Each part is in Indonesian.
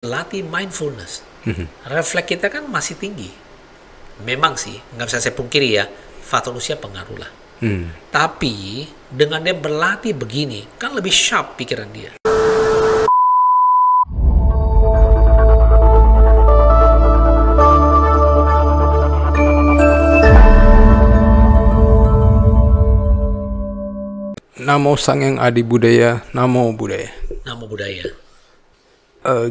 latih mindfulness. Refleks kita kan masih tinggi. Memang sih, nggak bisa saya pungkiri ya, faktor usia pengaruh lah. Tapi dengan dia berlatih begini, kan lebih sharp pikiran dia. Namo Sang Adi Budaya, Namo Budaya. Namo Budaya.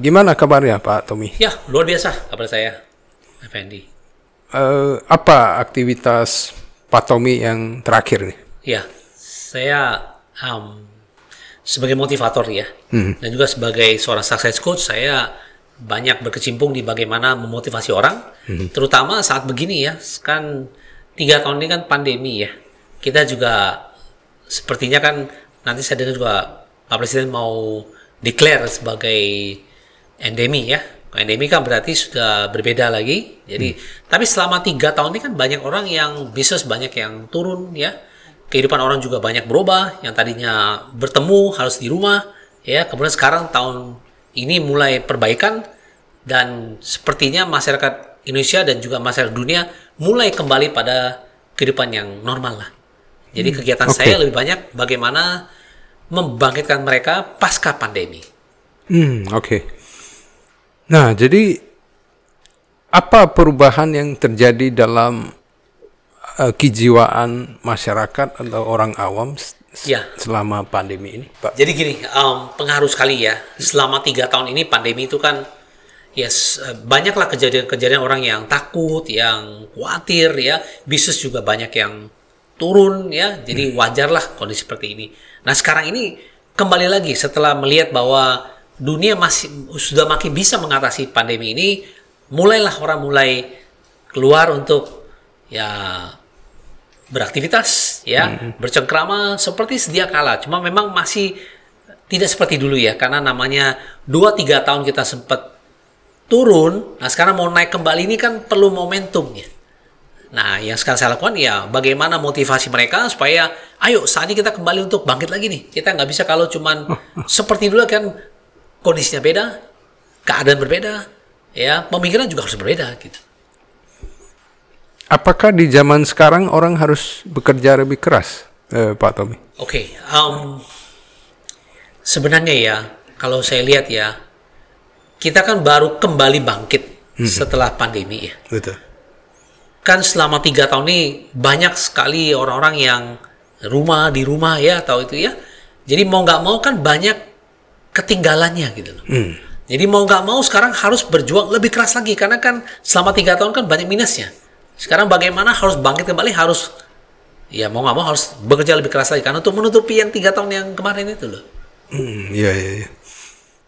Gimana kabarnya Pak Tommy? Ya, luar biasa kabar saya, Effendi. Apa aktivitas Pak Tommy yang terakhir nih? Ya, saya sebagai motivator ya, dan juga sebagai seorang success coach, saya banyak berkecimpung di bagaimana memotivasi orang, terutama saat begini ya, kan 3 tahun ini kan pandemi ya. Kita juga sepertinya kan nanti saya dengar juga Pak Presiden mau declare sebagai endemi ya. Endemi kan berarti sudah berbeda lagi. Jadi, tapi selama 3 tahun ini kan banyak orang yang bisnis banyak yang turun ya. Kehidupan orang juga banyak berubah. Yang tadinya bertemu harus di rumah ya. Kemudian sekarang tahun ini mulai perbaikan dan sepertinya masyarakat Indonesia dan juga masyarakat dunia mulai kembali pada kehidupan yang normal lah. Jadi kegiatan saya lebih banyak bagaimana membangkitkan mereka pasca pandemi. Nah, jadi apa perubahan yang terjadi dalam kejiwaan masyarakat atau orang awam selama pandemi ini, Pak? Jadi gini, pengaruh sekali ya. Selama 3 tahun ini pandemi itu kan, banyaklah kejadian-kejadian orang yang takut, yang khawatir ya. Bisnis juga banyak yang turun ya. Jadi wajarlah kondisi seperti ini. Nah sekarang ini kembali lagi setelah melihat bahwa dunia sudah makin bisa mengatasi pandemi ini, mulailah orang mulai keluar untuk ya beraktivitas ya, bercengkrama seperti sedia kala. Cuma memang masih tidak seperti dulu ya, karena namanya 2-3 tahun kita sempat turun. Nah sekarang mau naik kembali ini kan perlu momentumnya. Nah, yang sekarang saya lakukan ya bagaimana motivasi mereka supaya ayo saatnya kita kembali untuk bangkit lagi nih. Kita nggak bisa kalau cuman seperti dulu kan kondisinya beda, keadaan berbeda, ya pemikiran juga harus berbeda gitu. Apakah di zaman sekarang orang harus bekerja lebih keras, Pak Tommy? Oke, sebenarnya ya kalau saya lihat ya kita kan baru kembali bangkit setelah pandemi ya. Betul. Kan selama 3 tahun ini banyak sekali orang-orang yang di rumah ya atau itu ya. Jadi mau nggak mau kan banyak ketinggalannya gitu loh. Jadi mau nggak mau sekarang harus berjuang lebih keras lagi karena kan selama 3 tahun kan banyak minusnya. Sekarang bagaimana harus bangkit kembali, harus ya mau nggak mau harus bekerja lebih keras lagi karena untuk menutupi yang 3 tahun yang kemarin itu loh. Iya.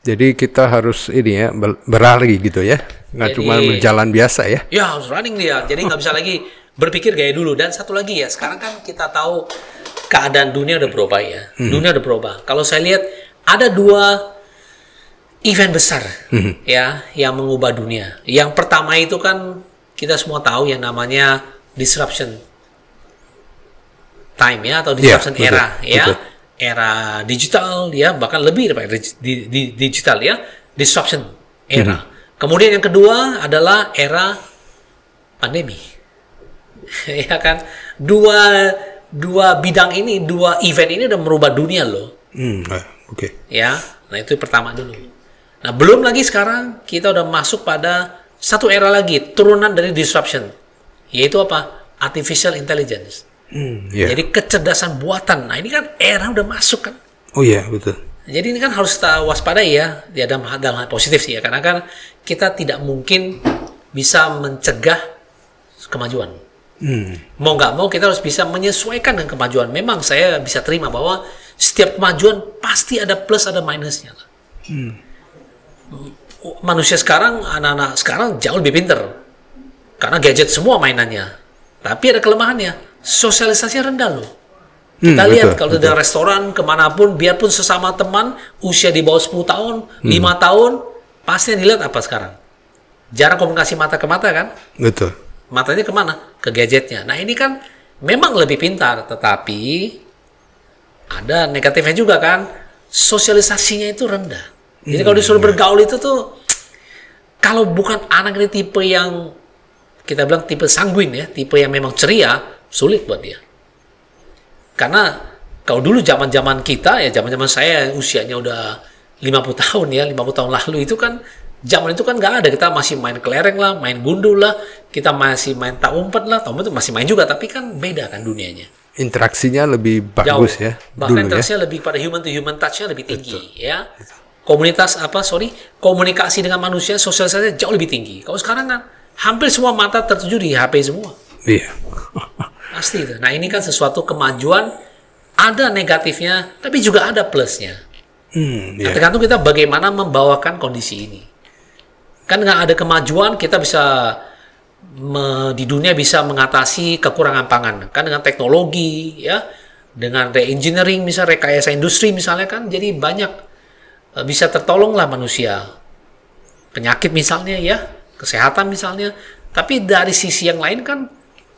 Jadi kita harus ini ya berlari gitu ya. Nggak cuma berjalan biasa ya? Ya harus running dia, jadi nggak bisa lagi berpikir kayak dulu. Dan satu lagi ya, sekarang kan kita tahu keadaan dunia udah berubah ya, dunia udah berubah. Kalau saya lihat ada 2 event besar ya yang mengubah dunia. Yang pertama itu kan kita semua tahu yang namanya disruption time ya atau disruption era ya, era digital ya, bahkan lebih daripada digital ya, disruption era. Kemudian yang kedua adalah era pandemi. Ya kan? Dua bidang ini, 2 event ini udah merubah dunia loh. Ya, nah itu pertama dulu. Nah, belum lagi sekarang kita udah masuk pada satu era lagi, turunan dari disruption. Yaitu apa? Artificial intelligence. Jadi kecerdasan buatan. Nah, ini kan era udah masuk kan? Oh iya, betul. Jadi ini kan harus kita waspadai ya, dalam hal positif sih ya, karena kan kita tidak mungkin bisa mencegah kemajuan. Mau nggak mau kita harus bisa menyesuaikan dengan kemajuan. Memang saya bisa terima bahwa setiap kemajuan pasti ada plus ada minusnya. Manusia sekarang, anak-anak sekarang jauh lebih pinter karena gadget semua mainannya. Tapi ada kelemahannya, sosialisasinya rendah loh. Kita lihat kalau ada restoran kemanapun, biarpun sesama teman usia di bawah 10 tahun, 5 tahun, pasti yang dilihat apa sekarang? Jarang komunikasi mata ke mata kan? Betul. Matanya kemana? Ke gadgetnya. Nah ini kan memang lebih pintar, tetapi ada negatifnya juga kan? Sosialisasinya itu rendah. Jadi kalau disuruh bergaul itu tuh kalau bukan anak ini tipe yang kita bilang tipe sanguin ya, tipe yang memang ceria, sulit buat dia. Karena kalau dulu zaman-zaman kita ya, zaman-zaman saya usianya udah 50 tahun ya, 50 tahun lalu itu kan, zaman itu kan nggak ada. Kita masih main kelereng lah, main gundul lah, kita masih main tak umpet lah, tak umpet masih main juga, tapi kan beda kan dunianya. Interaksinya lebih bagus jauh. Ya. Bahkan dulu interaksinya ya. lebih pada human to human touch-nya lebih tinggi. Betul. Ya. Komunikasi dengan manusia, sosialisasinya jauh lebih tinggi. Kalau sekarang kan hampir semua mata tertuju di HP semua. Iya. Pasti itu. Nah ini kan sesuatu kemajuan, ada negatifnya, tapi juga ada plusnya. Nah, tergantung kita bagaimana membawakan kondisi ini. Kan dengan ada kemajuan kita bisa di dunia bisa mengatasi kekurangan pangan. Kan dengan teknologi ya, dengan re-engineering misalnya rekayasa industri misalnya kan, jadi banyak bisa tertolonglah manusia. Penyakit misalnya ya, kesehatan misalnya. Tapi dari sisi yang lain kan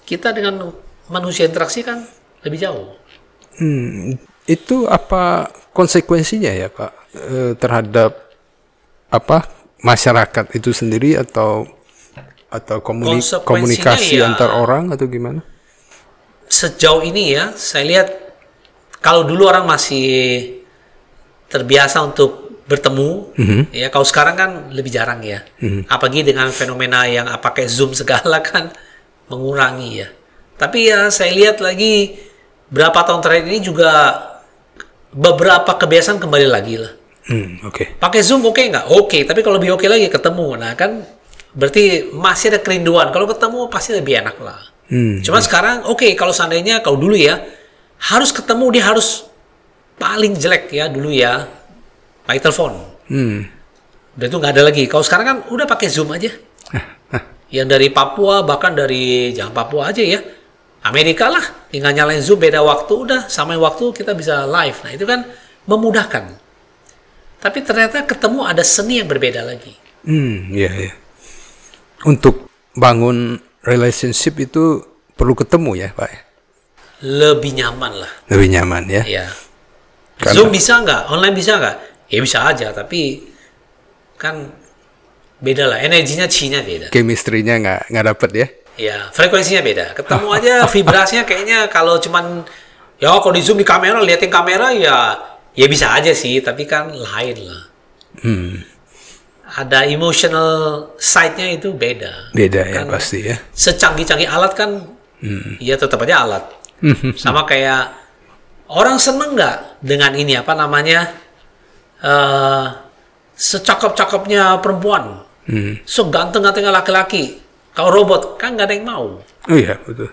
kita dengan manusia interaksi kan lebih jauh. Itu apa konsekuensinya ya Pak terhadap apa masyarakat itu sendiri atau komunikasi ya, antar orang atau gimana? Sejauh ini ya saya lihat kalau dulu orang masih terbiasa untuk bertemu ya, kalau sekarang kan lebih jarang ya. Apalagi dengan fenomena yang pakai Zoom segala kan mengurangi ya. Tapi ya saya lihat lagi berapa tahun terakhir ini juga beberapa kebiasaan kembali lagi lah. Oke. Pakai Zoom oke nggak? Oke, tapi kalau lebih oke lagi ketemu. Nah kan berarti masih ada kerinduan. Kalau ketemu pasti lebih enak lah. Cuma sekarang oke, kalau seandainya kalau dulu ya harus ketemu, dia harus paling jelek ya dulu ya pakai telepon. Udah itu nggak ada lagi. Kalau sekarang kan udah pakai Zoom aja. Yang dari Papua, bahkan dari jangan Papua aja ya, Amerika lah, tinggal nyalain Zoom, beda waktu, udah samain waktu kita bisa live. Nah itu kan memudahkan. Tapi ternyata ketemu ada seni yang berbeda lagi. Iya. Untuk bangun relationship itu perlu ketemu ya Pak? Lebih nyaman lah. Lebih nyaman ya? Iya. Zoom bisa nggak? Online bisa nggak? Ya bisa aja, tapi kan beda lah, energinya Cina beda. Chemistry-nya nggak dapet ya? Ya, frekuensinya beda. Ketemu aja vibrasinya kayaknya kalau cuman ya kalau di Zoom di kamera, liatin kamera ya bisa aja sih, tapi kan lain lah. Ada emotional side-nya itu beda. Beda kan, ya pasti ya. Secanggih-canggih alat kan, ya tetap aja alat. Sama kayak orang seneng nggak dengan ini apa namanya secakep-cakepnya perempuan, seganteng-gantengnya laki-laki. Kalau robot kan nggak ada yang mau. Oh iya betul.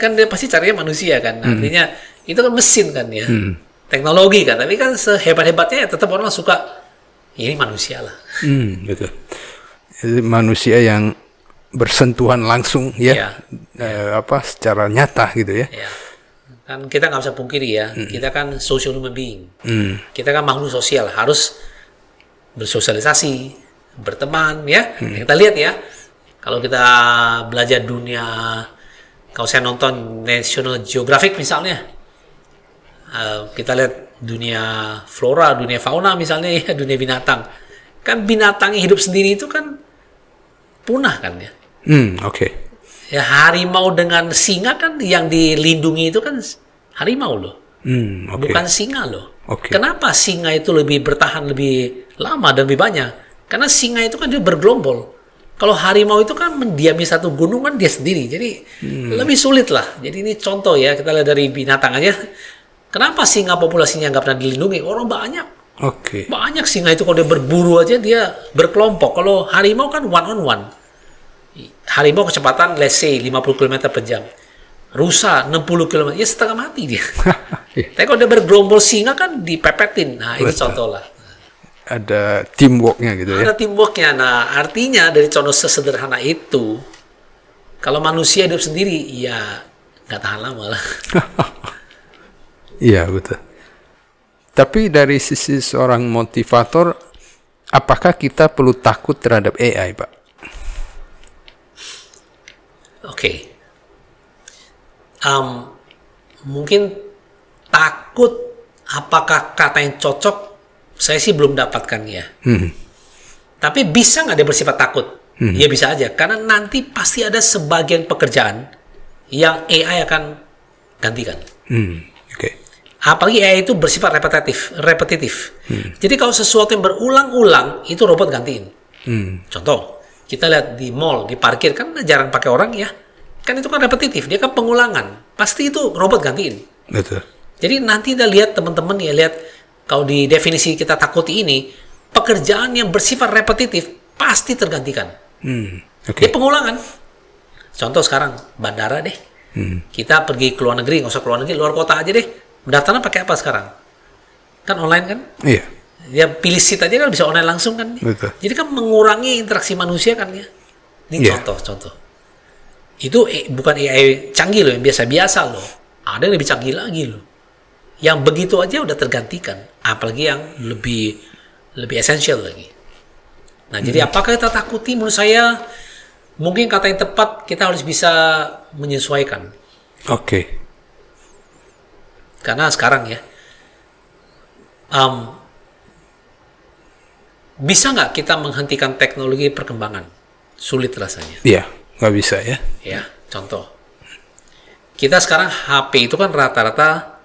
Kan dia pasti carinya manusia kan. Artinya itu kan mesin kan ya. Teknologi kan. Tapi kan sehebat-hebatnya ya tetap orang suka ini manusia lah. Betul. Jadi manusia yang bersentuhan langsung ya. Secara nyata gitu ya. Ya. Kan kita nggak bisa pungkiri ya. Kita kan social human being. Kita kan makhluk sosial, harus bersosialisasi, berteman ya. Kita lihat ya. Kalau kita belajar dunia, kalau saya nonton National Geographic misalnya, kita lihat dunia flora, dunia fauna misalnya ya, dunia binatang. Kan binatang yang hidup sendiri itu kan punah kan ya. Oke. Ya harimau dengan singa kan yang dilindungi itu kan harimau loh. Bukan singa loh. Kenapa singa itu lebih bertahan lebih lama dan lebih banyak? Karena singa itu kan dia bergelombol. Kalau harimau itu kan mendiami satu gunung kan dia sendiri, jadi lebih sulit lah. Jadi ini contoh ya, kita lihat dari binatang aja. Kenapa singa populasinya nggak pernah dilindungi? Orang banyak. Banyak singa itu kalau dia berburu aja dia berkelompok. Kalau harimau kan one on one. Harimau kecepatan let's say 50 km per jam. Rusa 60 km, ya setengah mati dia. Tapi kalau dia bergerombol singa kan dipepetin. Nah ini contoh lah. Ada teamworknya gitu ya. Ada teamworknya. Nah artinya dari contoh sesederhana itu, kalau manusia hidup sendiri ya nggak tahan lama lah. Iya betul. Tapi dari sisi seorang motivator, apakah kita perlu takut terhadap AI, Pak? Oke. Mungkin takut apakah kata yang cocok, saya sih belum dapatkan ya. Tapi bisa nggak dia bersifat takut? Ya bisa aja, karena nanti pasti ada sebagian pekerjaan yang AI akan gantikan. Oke. Apalagi AI itu bersifat repetitif. Jadi kalau sesuatu yang berulang-ulang, itu robot gantiin. Contoh, kita lihat di mall, di parkir, kan jarang pakai orang ya. Kan itu kan repetitif, dia kan pengulangan. Pasti itu robot gantiin. Betul. Jadi nanti kita lihat teman-teman ya, lihat kalau di definisi kita takuti ini, pekerjaan yang bersifat repetitif pasti tergantikan. Oke. Dia pengulangan. Contoh sekarang, bandara deh. Kita pergi ke luar negeri, nggak usah ke luar negeri, luar kota aja deh. Pendaftaran pakai apa sekarang? Kan online kan? Iya. Ya pilih seat aja kan bisa online langsung kan? Betul. Jadi kan mengurangi interaksi manusia kan ya. Ini contoh-contoh. Itu bukan AI canggih loh, yang biasa-biasa loh. Ada yang lebih canggih lagi loh. Yang begitu aja udah tergantikan. Apalagi yang lebih esensial lagi. Nah, jadi apakah kita takuti? Menurut saya, mungkin kata yang tepat, kita harus bisa menyesuaikan. Oke. Karena sekarang ya, bisa nggak kita menghentikan teknologi perkembangan? Sulit rasanya. Iya, nggak bisa ya. Ya, contoh. Kita sekarang HP itu kan rata-rata,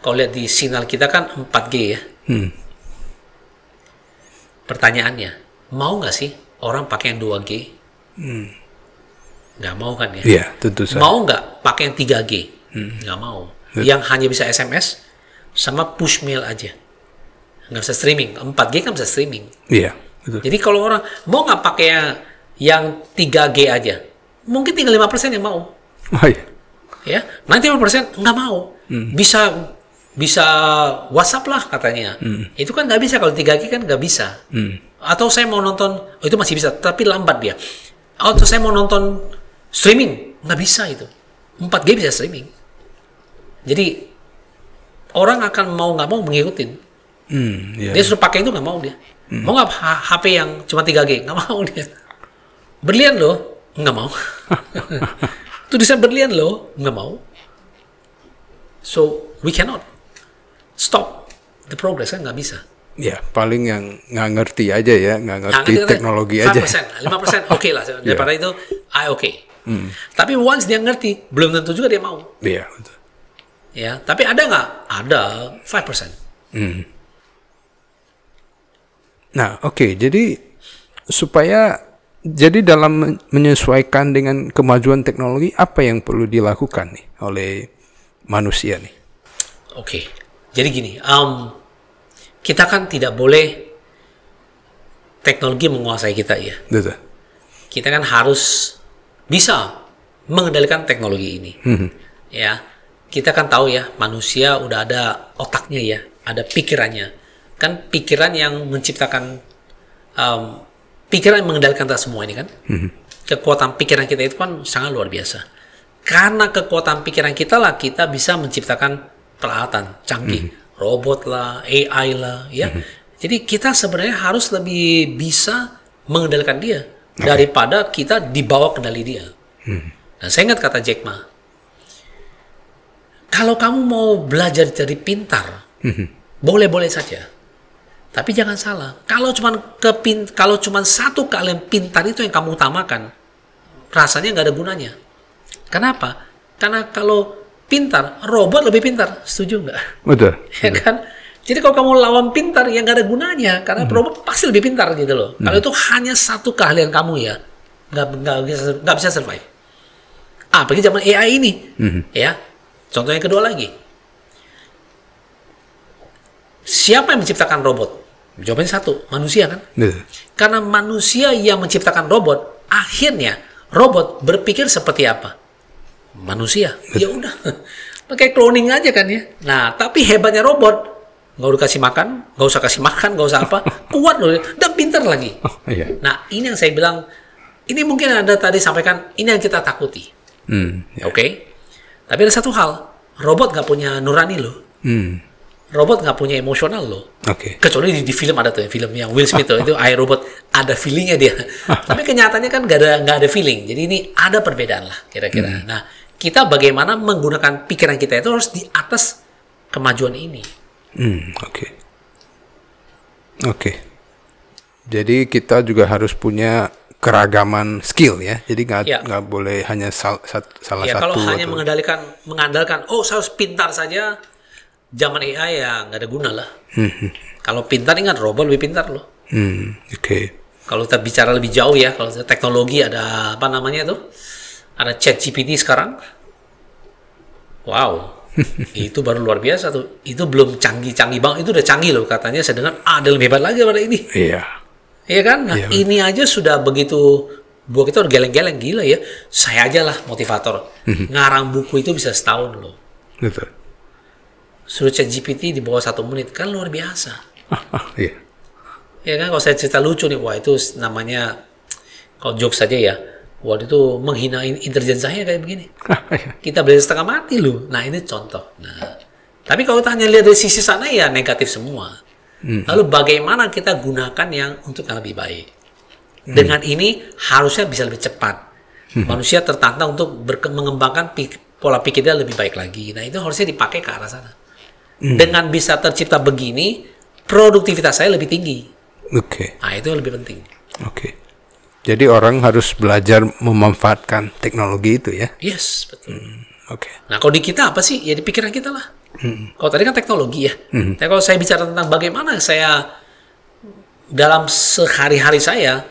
kalau lihat di sinyal kita kan 4G ya. Pertanyaannya, mau nggak sih orang pakai yang 2G? Nggak mau kan ya? Iya, tentu saja. Mau nggak pakai yang 3G? Nggak mau. Yang hanya bisa SMS sama push mail aja. Nggak bisa streaming. 4G kan bisa streaming. Iya, betul. Jadi kalau orang mau nggak pakai yang 3G aja, mungkin tinggal 5% yang mau. Oh, iya. Ya, 95% nggak mau. Bisa WhatsApp lah katanya. Itu kan nggak bisa, kalau 3G kan nggak bisa. Atau saya mau nonton, itu masih bisa, tapi lambat dia. Atau saya mau nonton streaming, nggak bisa itu. 4G bisa streaming. Jadi orang akan mau nggak mau mengikutin. Dia suruh pakai itu nggak mau dia. Mau nggak HP yang cuma 3G? Nggak mau dia. Berlian loh, nggak mau. Tulisan berlian loh, nggak mau. So we cannot stop the progress, kan nggak bisa. Ya, paling yang nggak ngerti aja ya, nggak ngerti teknologi 5%, aja. 5% oke lah. Daripada itu, oke. Tapi once dia ngerti, belum tentu juga dia mau. Iya, betul. Ya, tapi ada nggak? Ada 5%. Nah, oke. Jadi jadi dalam menyesuaikan dengan kemajuan teknologi, apa yang perlu dilakukan nih oleh manusia nih? Oke. Jadi gini, kita kan tidak boleh teknologi menguasai kita ya. Betul. Kita kan harus bisa mengendalikan teknologi ini. Ya, kita kan tahu ya, manusia udah ada otaknya ya, ada pikirannya. Kan pikiran yang menciptakan, pikiran yang mengendalikan kita semua ini kan. Kekuatan pikiran kita itu kan sangat luar biasa. Karena kekuatan pikiran kita lah, kita bisa menciptakan peralatan canggih, robot lah, AI lah, ya. Jadi kita sebenarnya harus lebih bisa mengendalikan dia daripada kita dibawa kendali dia. Nah, saya ingat kata Jack Ma, kalau kamu mau belajar jadi pintar, boleh-boleh saja. Tapi jangan salah, kalau cuman satu kalian pintar itu yang kamu utamakan, rasanya nggak ada gunanya. Kenapa? Karena kalau pintar, robot lebih pintar. Setuju nggak? Betul. Ya kan? Jadi kalau kamu lawan pintar, ya nggak ada gunanya. Karena robot pasti lebih pintar gitu loh. Kalau itu hanya satu keahlian kamu ya, nggak bisa survive. Apalagi zaman AI ini. Ya. Contoh yang kedua lagi. Siapa yang menciptakan robot? Jawabannya satu, manusia kan? Karena manusia yang menciptakan robot, akhirnya robot berpikir seperti apa? Manusia. Ya udah, pakai cloning aja kan ya. Nah, tapi hebatnya robot, nggak usah kasih makan, nggak usah apa, kuat loh, dan pintar lagi. Nah, ini yang saya bilang, ini mungkin Anda tadi sampaikan, ini yang kita takuti. Oke? Tapi ada satu hal, robot nggak punya nurani loh. Robot nggak punya emosional loh. Kecuali di film ada tuh, film yang Will Smith tuh, itu iRobot, ada feelingnya dia. Tapi kenyataannya kan nggak ada feeling. Jadi ini ada perbedaan lah kira-kira. Nah, kita bagaimana menggunakan pikiran kita itu harus di atas kemajuan ini. Jadi kita juga harus punya keragaman skill ya. Jadi Ya. nggak boleh hanya salah Ya, kalau satu. hanya atau- mengandalkan, oh saya harus pintar saja, zaman AI ya nggak ada guna lah. Kalau pintar, ingat robot lebih pintar loh. Oke. Kalau kita bicara lebih jauh ya, kalau teknologi ada apa namanya itu, ada ChatGPT sekarang. Wow, itu baru luar biasa tuh. Itu belum canggih-canggih banget, itu udah canggih loh katanya. Saya dengar ada lebih hebat lagi daripada ini. Iya. Iya kan? Nah, Iya. ini aja sudah begitu, buat kita udah geleng-geleng, gila ya. Saya aja lah motivator. Ngarang buku itu bisa setahun loh. Betul. Suruh ChatGPT di bawah 1 menit, kan luar biasa. Iya. Ya kan, kalau saya cerita lucu nih, wah itu namanya, kalau joke saja ya, wah itu menghina intelijen saya kayak begini. Kita belajar setengah mati loh. Nah ini contoh. Nah, tapi kalau kita hanya lihat dari sisi sana ya negatif semua. Lalu bagaimana kita gunakan yang untuk yang lebih baik? Dengan ini harusnya bisa lebih cepat. Manusia tertantang untuk mengembangkan pola pikirnya lebih baik lagi. Nah itu harusnya dipakai ke arah sana. Dengan bisa tercipta begini, produktivitas saya lebih tinggi. Oke. Nah itu yang lebih penting. Oke. Jadi orang harus belajar memanfaatkan teknologi itu ya. Yes, betul. Oke. Nah, kalau di kita apa sih? Ya di pikiran kita lah. Kalau tadi kan teknologi ya. Tapi kalau saya bicara tentang bagaimana saya dalam sehari-hari saya,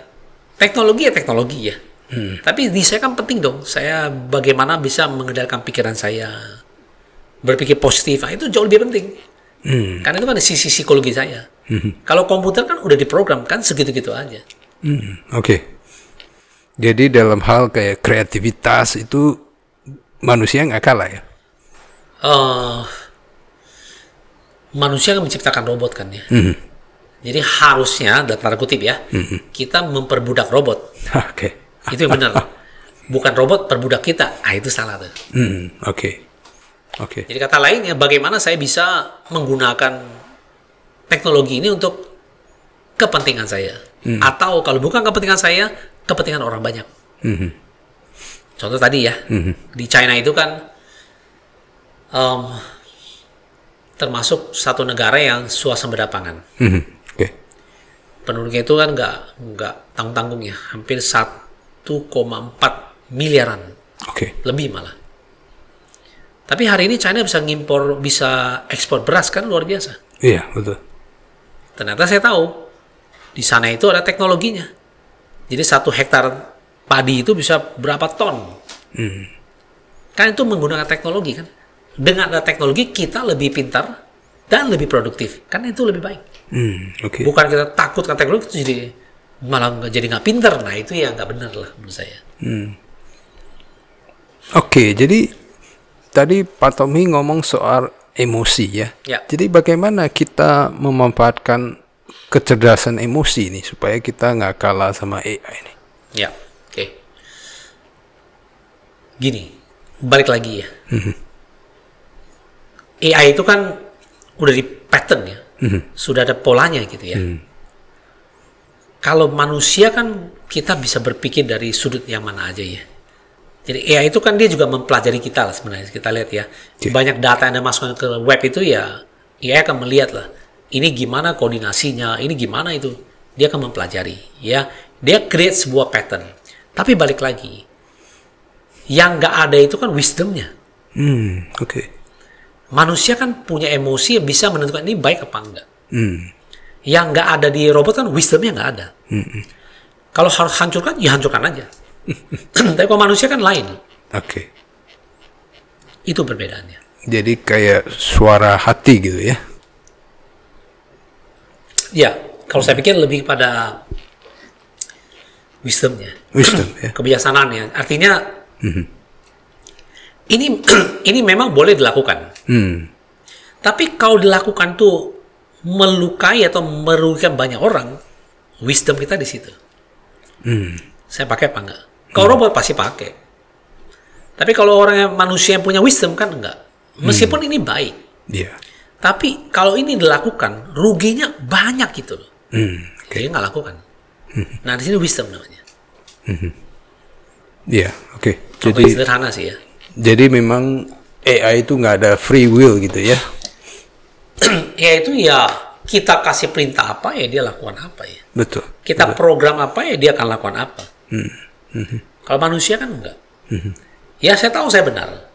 teknologi ya teknologi ya. Tapi di saya kan penting dong. Saya bagaimana bisa mengendalikan pikiran saya, berpikir positif. Nah, itu jauh lebih penting. Karena itu kan ada sisi psikologi saya. Kalau komputer kan udah diprogram kan segitu-gitu aja. Oke. Jadi dalam hal kayak kreativitas itu manusia nggak kalah ya? Manusia kan menciptakan robot kan ya. Jadi harusnya, dalam tanda kutip ya, kita memperbudak robot. Oke. Itu yang benar. Bukan robot perbudak kita. Ah, itu salah tuh. Oke. Oke. Jadi kata lain ya, bagaimana saya bisa menggunakan teknologi ini untuk kepentingan saya. Atau kalau bukan kepentingan saya, kepentingan orang banyak. Contoh tadi ya, di China itu kan termasuk satu negara yang swasembada pangan. Oke. Penduduknya itu kan nggak tanggung-tanggung ya, hampir 1,4 miliaran, Oke. lebih malah. Tapi hari ini China bisa ekspor beras kan luar biasa. Iya, betul. Ternyata saya tahu di sana itu ada teknologinya. Jadi 1 hektar padi itu bisa berapa ton. Kan itu menggunakan teknologi kan. Dengan ada teknologi kita lebih pintar dan lebih produktif. Kan itu lebih baik. Oke. Bukan kita takutkan teknologi itu jadi malah jadi nggak pintar. Nah itu ya nggak benar lah menurut saya. Oke, jadi tadi Pak Tommy ngomong soal emosi ya. Ya. Jadi bagaimana kita memanfaatkan kecerdasan emosi ini supaya kita nggak kalah sama AI ini? Ya, oke. Gini, balik lagi ya. AI itu kan udah di pattern ya. Sudah ada polanya gitu ya. Kalau manusia kan kita bisa berpikir dari sudut yang mana aja ya. Jadi AI itu kan dia juga mempelajari kita lah sebenarnya. Kita lihat ya. Banyak data yang Anda masukkan ke web itu ya, AI akan melihat lah. Ini gimana koordinasinya, ini gimana itu. Dia akan mempelajari. Ya, dia create sebuah pattern. Tapi balik lagi, yang nggak ada itu kan wisdomnya. Oke. Manusia kan punya emosi yang bisa menentukan ini baik apa enggak. Yang nggak ada di robot kan wisdomnya nggak ada. Kalau harus hancurkan, ya hancurkan aja. Tapi kalau manusia kan lain. Oke. Itu perbedaannya. Jadi kayak suara hati gitu ya? Ya, kalau saya pikir lebih pada wisdomnya. Wisdom ya. Kebijaksanaannya. Artinya, ini memang boleh dilakukan. Tapi kalau dilakukan tuh melukai atau merugikan banyak orang, wisdom kita di situ. Saya pakai apa enggak? Kalau robot pasti pakai. Tapi kalau manusia yang punya wisdom kan enggak. Meskipun ini baik. Iya. Tapi kalau ini dilakukan, ruginya banyak gitu loh. Jadi nggak lakukan. Nah di sini wisdom namanya. Iya, oke. Contoh sederhana sih ya. Jadi memang AI itu nggak ada free will gitu ya? Ya itu ya kita kasih perintah apa ya dia lakukan apa ya. Betul. Kita Betul. program apa ya dia akan lakukan apa. Kalau manusia kan enggak. Ya saya tahu saya benar.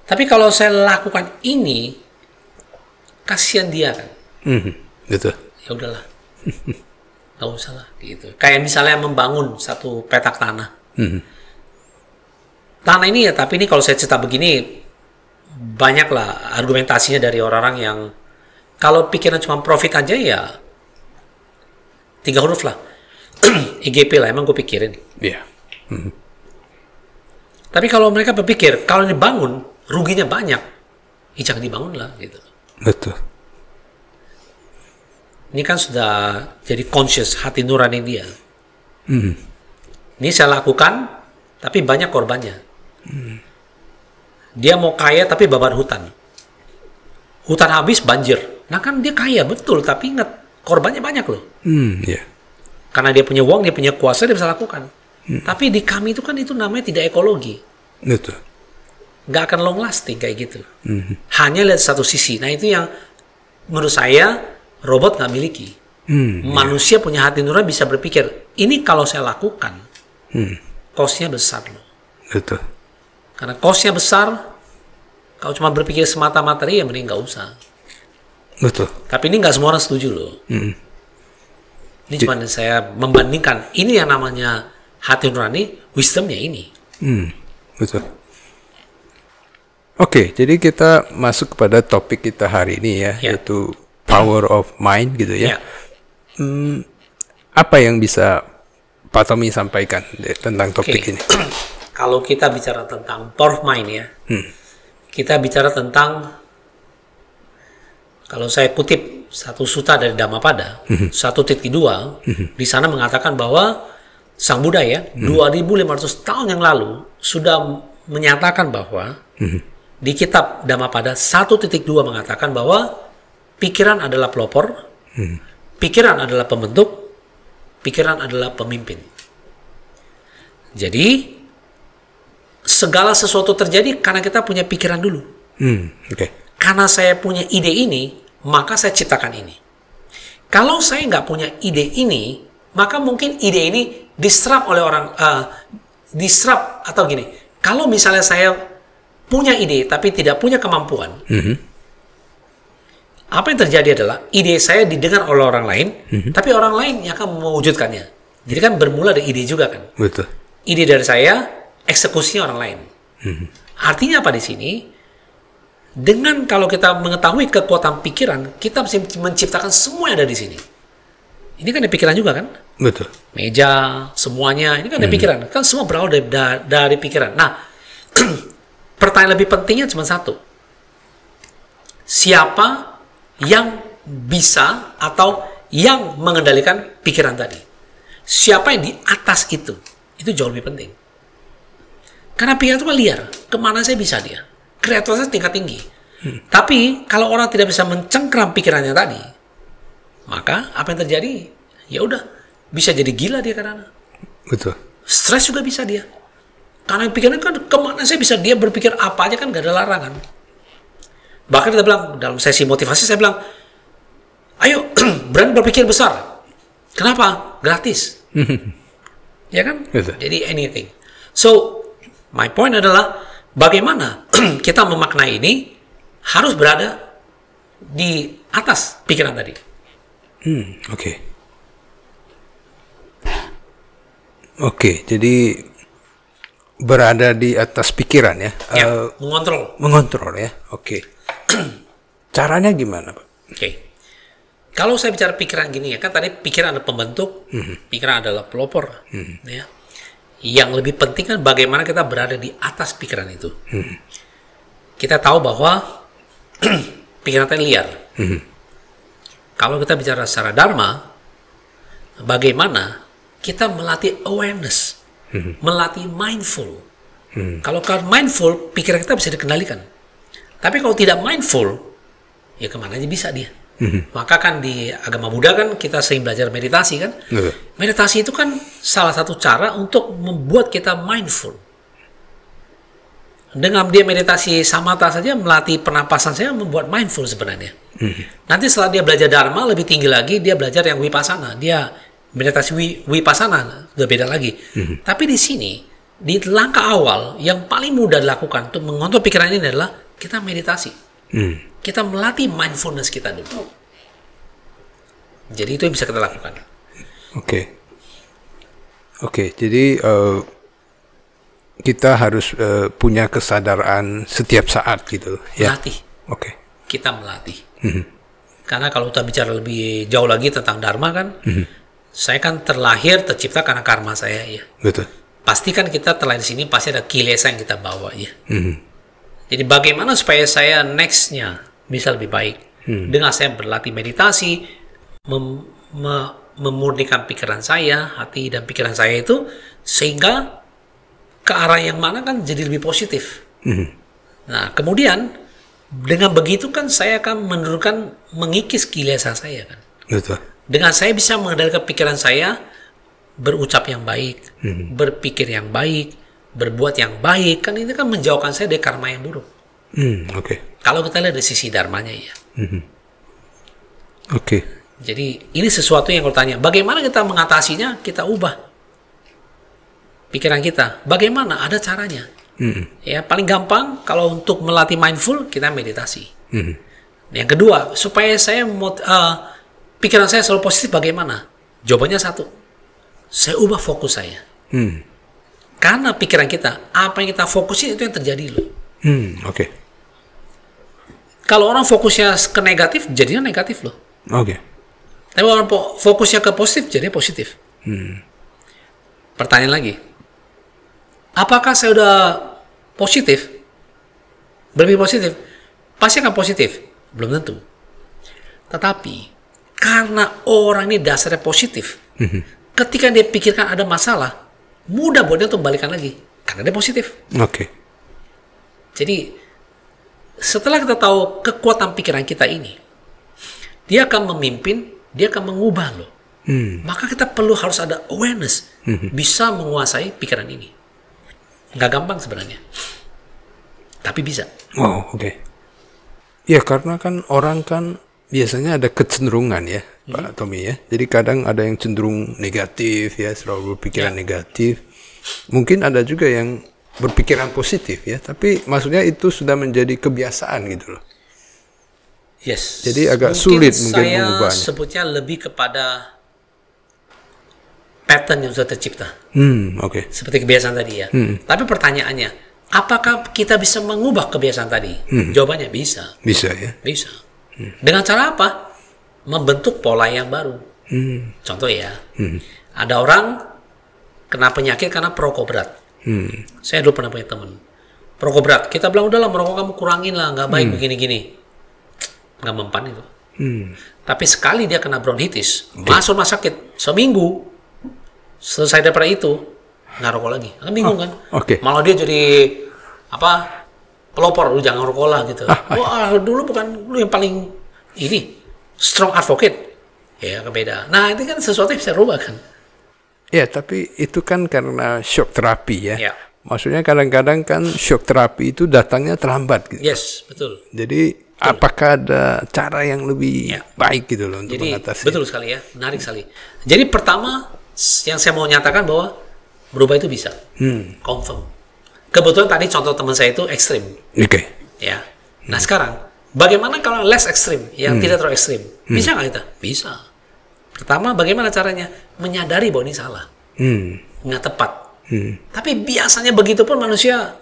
Tapi kalau saya lakukan ini, kasihan dia kan. Betul. Ya udahlah. Nggak usah lah gitu. Kayak misalnya membangun satu petak tanah. Tanah ini ya, tapi ini kalau saya cerita begini, banyaklah argumentasinya dari orang-orang yang kalau pikiran cuma profit aja ya 3 huruf lah. EGP lah, emang gue pikirin. Iya. Tapi kalau mereka berpikir, kalau dibangun, ruginya banyak, ya jangan dibangun lah gitu. Betul. Ini kan sudah jadi conscious, hati nurani dia. Ini saya lakukan, tapi banyak korbannya. Dia mau kaya, tapi babat hutan. Hutan habis, banjir. Nah kan dia kaya, betul, tapi ingat, korbannya banyak loh. Iya. Karena dia punya uang, dia punya kuasa, dia bisa lakukan. Tapi di kami itu kan itu namanya tidak ekologi. Betul. Nggak akan long lasting kayak gitu. Hanya lihat satu sisi. Nah itu yang menurut saya robot nggak miliki. Manusia punya hati nurani bisa berpikir, ini kalau saya lakukan, cost-nya besar loh. Betul. Karena cost-nya besar, kalau cuma berpikir semata-mata ya mending nggak usah. Betul. Tapi ini nggak semua orang setuju loh. Ini cuma saya membandingkan, ini yang namanya hati nurani, wisdomnya ini. Betul. Oke, jadi kita masuk kepada topik kita hari ini ya, yaitu power of mind gitu ya. Apa yang bisa Pak Tommy sampaikan tentang topik ini? Kalau kita bicara tentang power of mind ya, kita bicara tentang, kalau saya kutip satu suta dari Dhammapada, 1.2, di sana mengatakan bahwa Sang Buddha ya, 2500 tahun yang lalu sudah menyatakan bahwa di kitab Dhammapada 1.2 mengatakan bahwa pikiran adalah pelopor, pikiran adalah pembentuk, pikiran adalah pemimpin. Jadi segala sesuatu terjadi karena kita punya pikiran dulu. Karena saya punya ide ini, maka saya ciptakan ini. Kalau saya nggak punya ide ini, maka mungkin ide ini diserap oleh orang, diserap atau gini. Kalau misalnya saya punya ide tapi tidak punya kemampuan, apa yang terjadi adalah ide saya didengar oleh orang lain, tapi orang lain yang akan mewujudkannya. Jadi kan bermula dari ide juga kan. Betul. Ide dari saya, eksekusinya orang lain. Artinya apa di sini? Dengan kalau kita mengetahui kekuatan pikiran, kita bisa menciptakan semua yang ada di sini. Ini kan ada pikiran juga kan? Betul. Meja, semuanya, ini kan ada pikiran. Kan semua berawal dari pikiran. Nah, pertanyaan lebih pentingnya cuma satu. Siapa yang bisa atau yang mengendalikan pikiran tadi? Siapa yang di atas itu? Itu jauh lebih penting. Karena pikiran itu kan liar. Kemana saya bisa dia? Kreativitas tingkat tinggi. Tapi kalau orang tidak bisa mencengkram pikirannya tadi, maka apa yang terjadi? Ya udah, bisa jadi gila dia karena. Betul. Stres juga bisa dia. Karena pikirannya kan kemana saya bisa, dia berpikir apa aja kan gak ada larangan. Bahkan kita bilang dalam sesi motivasi saya bilang, ayo berani berpikir besar. Kenapa? Gratis. Ya kan? Betul. Jadi anything. So my point adalah bagaimana kita memaknai ini harus berada di atas pikiran tadi. Oke, jadi berada di atas pikiran ya. Mengontrol. Mengontrol ya. Oke. Caranya gimana, Pak? Oke. Kalau saya bicara pikiran gini ya, kan tadi pikiran adalah pembentuk, pikiran adalah pelopor. Ya. Yang lebih penting kan bagaimana kita berada di atas pikiran itu. Kita tahu bahwa pikiran kita liar. Kalau kita bicara secara dharma, bagaimana kita melatih awareness, melatih mindful. Kalau mindful, pikiran kita bisa dikendalikan. Tapi kalau tidak mindful, ya kemana aja bisa dia. Maka kan di agama Buddha kan kita sering belajar meditasi kan. Meditasi itu kan salah satu cara untuk membuat kita mindful. Dengan dia meditasi samatha saja melatih pernapasan saya membuat mindful sebenarnya. Nanti setelah dia belajar dharma lebih tinggi lagi, dia belajar yang vipassana. Dia meditasi vipassana udah beda lagi. Tapi di sini di langkah awal yang paling mudah dilakukan untuk mengontrol pikiran ini adalah kita meditasi. Kita melatih mindfulness kita dulu. Jadi itu yang bisa kita lakukan. Oke, jadi kita harus punya kesadaran setiap saat gitu. Melatih. Oke. Kita melatih. Karena kalau kita bicara lebih jauh lagi tentang dharma kan, saya kan terlahir tercipta karena karma saya ya. Betul. Pasti kan kita terlahir di sini pasti ada kilesa yang kita bawa ya. Jadi bagaimana supaya saya nextnya bisa lebih baik dengan saya berlatih meditasi, memurnikan pikiran saya, hati dan pikiran saya itu sehingga ke arah yang mana kan jadi lebih positif. Nah kemudian dengan begitu kan saya akan menurunkan mengikis kilesa saya kan. Betul. Dengan saya bisa mengendalikan pikiran saya, berucap yang baik, berpikir yang baik, berbuat yang baik, kan ini kan menjauhkan saya dari karma yang buruk. Kalau kita lihat dari sisi dharmanya ya. Jadi ini sesuatu yang kalau tanya, bagaimana kita mengatasinya? Kita ubah pikiran kita. Bagaimana? Ada caranya. Ya paling gampang kalau untuk melatih mindful kita meditasi. Yang kedua, supaya saya pikiran saya selalu positif bagaimana? Jawabannya satu, saya ubah fokus saya. Karena pikiran kita, apa yang kita fokusin itu yang terjadi loh. Kalau orang fokusnya ke negatif, jadinya negatif loh. Tapi orang fokusnya ke positif, jadinya positif. Pertanyaan lagi, apakah saya udah positif, berpikir positif, pasti akan positif? Belum tentu. Tetapi karena orang ini dasarnya positif, ketika dia pikirkan ada masalah, mudah buat dia untuk balikan lagi karena dia positif. Jadi setelah kita tahu kekuatan pikiran kita ini, dia akan memimpin, dia akan mengubah loh. Maka kita harus ada awareness, bisa menguasai pikiran ini. Nggak gampang sebenarnya, tapi bisa. Ya karena kan orang kan biasanya ada kecenderungan ya, Pak Tommy ya. Jadi kadang ada yang cenderung negatif ya, selalu berpikiran negatif. Mungkin ada juga yang berpikiran positif ya, tapi maksudnya itu sudah menjadi kebiasaan gitu loh. Jadi agak sulit mungkin mengubahnya. Saya sebutnya lebih kepada pattern yang sudah tercipta. Seperti kebiasaan tadi ya. Tapi pertanyaannya, apakah kita bisa mengubah kebiasaan tadi? Jawabannya bisa. Bisa ya? Bisa. Dengan cara apa? Membentuk pola yang baru. Contoh ya, ada orang kena penyakit karena perokok berat. Saya dulu pernah punya teman. Perokok berat. Kita bilang, udahlah merokok kamu kurangin lah, nggak baik begini-gini. Nggak mempan itu. Tapi sekali dia kena bronkitis, masuk rumah sakit, seminggu, selesai daripada itu, nggak rokok lagi. Kan bingung kan? Malah dia jadi pelopor, lu jangan rokok lah gitu. Wah, dulu bukan lu yang paling ini strong advocate. Ya, beda. Nah, itu kan sesuatu yang bisa rubah kan. Ya, tapi itu kan karena shock terapi ya. Ya. Maksudnya kadang-kadang kan shock terapi itu datangnya terlambat gitu. Yes, betul. Jadi apakah ada cara yang lebih baik gitu loh untuk mengatasi? Betul sekali ya, menarik sekali. Jadi pertama yang saya mau nyatakan bahwa berubah itu bisa, confirm. Kebetulan tadi contoh teman saya itu ekstrim. Ya. Nah sekarang, bagaimana kalau less ekstrim, yang tidak terlalu ekstrim? Bisa nggak kita? Bisa. Pertama, bagaimana caranya? Menyadari bahwa ini salah, nggak tepat. Tapi biasanya begitu pun manusia,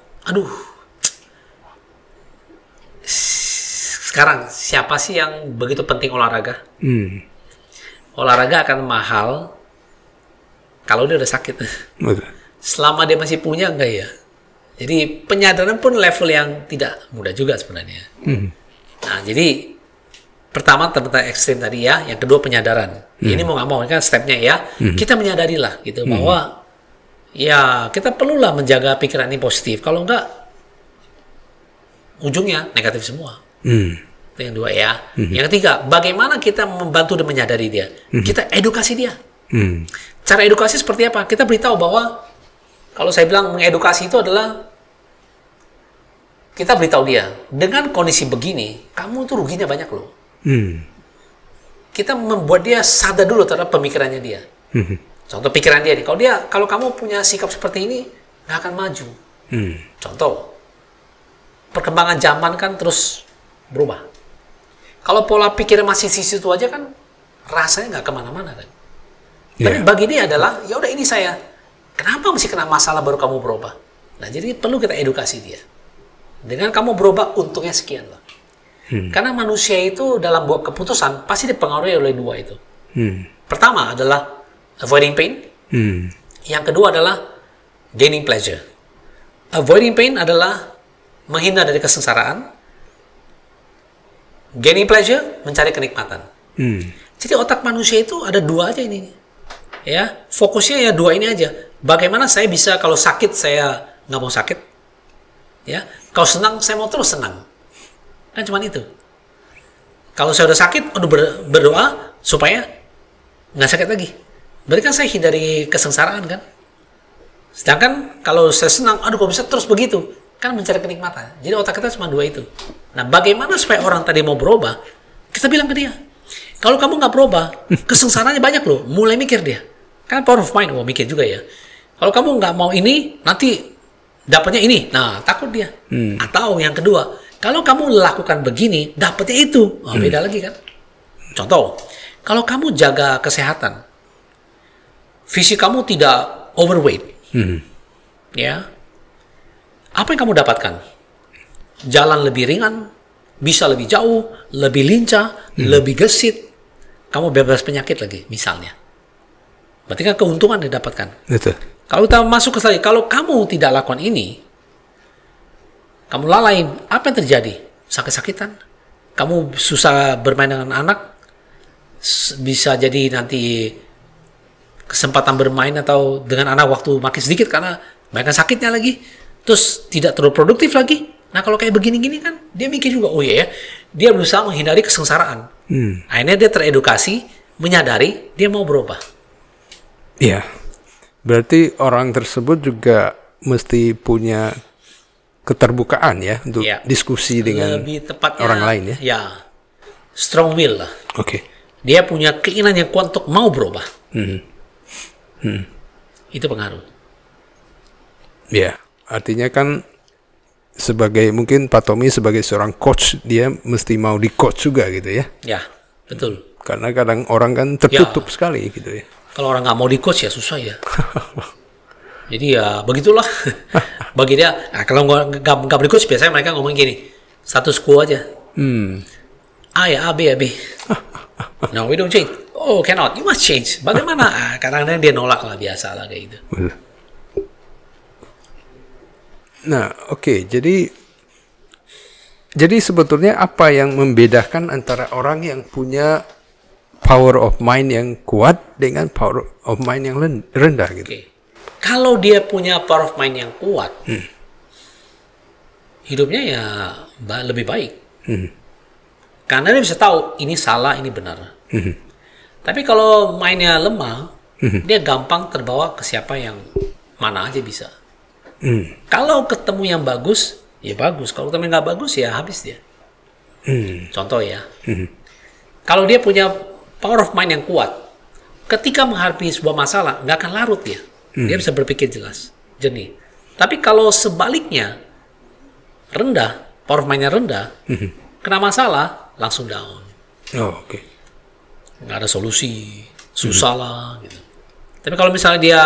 sekarang siapa sih yang begitu penting olahraga? Olahraga akan mahal kalau dia udah sakit. Selama dia masih punya enggak ya? Jadi penyadaran pun level yang tidak mudah juga sebenarnya. Nah jadi pertama tentang ekstrim tadi ya, yang kedua penyadaran. Ini mau nggak mau kan stepnya ya, kita menyadarilah gitu bahwa ya kita perlulah menjaga pikiran ini positif. Kalau enggak ujungnya negatif semua. Itu yang dua ya. Yang ketiga, bagaimana kita membantu dan menyadari dia? Kita edukasi dia. Cara edukasi seperti apa? Kita beritahu bahwa kalau saya bilang mengedukasi itu adalah kita beritahu dia, dengan kondisi begini, kamu tuh ruginya banyak loh. Kita membuat dia sadar dulu terhadap pemikirannya dia. Contoh pikiran dia nih, kalau kamu punya sikap seperti ini, nggak akan maju. Contoh, perkembangan zaman kan terus berubah. Kalau pola pikir masih di situ aja kan, rasanya nggak kemana-mana kan. Tapi bagi dia adalah, ya udah ini saya. Kenapa mesti kena masalah baru kamu berubah? Nah, jadi perlu kita edukasi dia. Dengan kamu berubah, untungnya sekian lah. Karena manusia itu dalam buat keputusan pasti dipengaruhi oleh dua itu. Pertama adalah avoiding pain. Yang kedua adalah gaining pleasure. Avoiding pain adalah menghindar dari kesengsaraan. Gaining pleasure, mencari kenikmatan. Jadi otak manusia itu ada dua aja ini. Ya, fokusnya ya dua ini aja. Bagaimana saya bisa kalau sakit saya nggak mau sakit? Ya, kalau senang saya mau terus senang. Kan cuma itu. Kalau saya udah sakit, berdoa supaya nggak sakit lagi. Berarti kan saya hindari kesengsaraan kan. Sedangkan kalau saya senang, aduh kok bisa terus begitu, kan mencari kenikmatan. Jadi otak kita cuma dua itu. Nah, bagaimana supaya orang tadi mau berubah? Kita bilang ke dia, kalau kamu nggak berubah, kesengsaraannya banyak loh. Mulai mikir dia. Kan power of mind, mikir juga ya. Kalau kamu nggak mau ini, nanti dapatnya ini. Nah, takut dia. Atau yang kedua, kalau kamu lakukan begini, dapatnya itu. Oh, beda lagi kan. Contoh, kalau kamu jaga kesehatan, fisik kamu tidak overweight, ya, apa yang kamu dapatkan? Jalan lebih ringan, bisa lebih jauh, lebih lincah, lebih gesit, kamu bebas penyakit lagi, misalnya. Berarti kan keuntungan didapatkan. Betul. Kalau kita masuk ke saya, kalau kamu tidak lakukan ini, kamu lalai, apa yang terjadi? Sakit-sakitan. Kamu susah bermain dengan anak, bisa jadi nanti kesempatan bermain atau dengan anak waktu makin sedikit karena banyak sakitnya lagi. Terus tidak terlalu produktif lagi. Nah, kalau kayak begini-gini kan, dia mikir juga, oh iya ya, dia berusaha menghindari kesengsaraan. Akhirnya dia teredukasi, menyadari, dia mau berubah. Iya. Berarti orang tersebut juga mesti punya keterbukaan ya untuk diskusi dengan lebih tepatnya, orang lain ya. Ya, strong will lah. Oke. Dia punya keinginan yang kuat untuk mau berubah. Itu pengaruh. Ya, artinya kan sebagai mungkin Pak Tommy sebagai seorang coach, dia mesti mau di coach juga gitu ya. Ya, betul. Karena kadang orang kan tertutup sekali gitu ya. Kalau orang nggak mau di coach ya susah ya. Jadi ya begitulah. Bagi dia, kalau nggak di coach biasanya mereka ngomong gini, status quo aja. A ya A, B ya B. No, we don't change. Oh, cannot. You must change. Bagaimana? Kadang-kadang dia nolak lah, biasa lah kayak gitu. Nah, oke. Jadi sebetulnya apa yang membedakan antara orang yang punya power of mind yang kuat dengan power of mind yang rendah gitu? Okay. Kalau dia punya power of mind yang kuat, hidupnya ya lebih baik. Karena dia bisa tahu ini salah, ini benar. Tapi kalau mainnya lemah, dia gampang terbawa ke siapa yang mana aja bisa. Kalau ketemu yang bagus, ya bagus. Kalau ketemu yang nggak bagus, ya habis dia. Contoh ya, kalau dia punya power of mind yang kuat, ketika menghadapi sebuah masalah, nggak akan larut dia. Dia bisa berpikir jelas, jernih. Tapi kalau sebaliknya, rendah, power of mind-nya rendah, kena masalah, langsung down. Oh, oke. Nggak ada solusi, susah lah gitu. Tapi kalau misalnya dia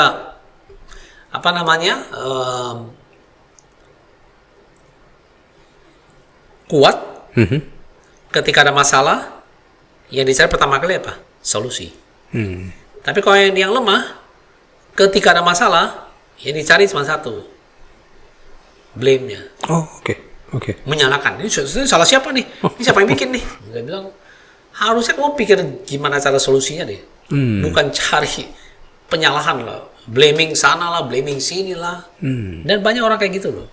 kuat, ketika ada masalah, yang dicari pertama kali apa? Solusi. Tapi kalau yang lemah, ketika ada masalah, yang dicari cuma satu, blame-nya. Oh, oke. Menyalahkan. Ini salah siapa nih? Ini siapa yang bikin nih? Dia bilang, harusnya kamu pikir gimana cara solusinya deh. Bukan cari penyalahan lah. Blaming sana lah, blaming sini lah. Dan banyak orang kayak gitu loh.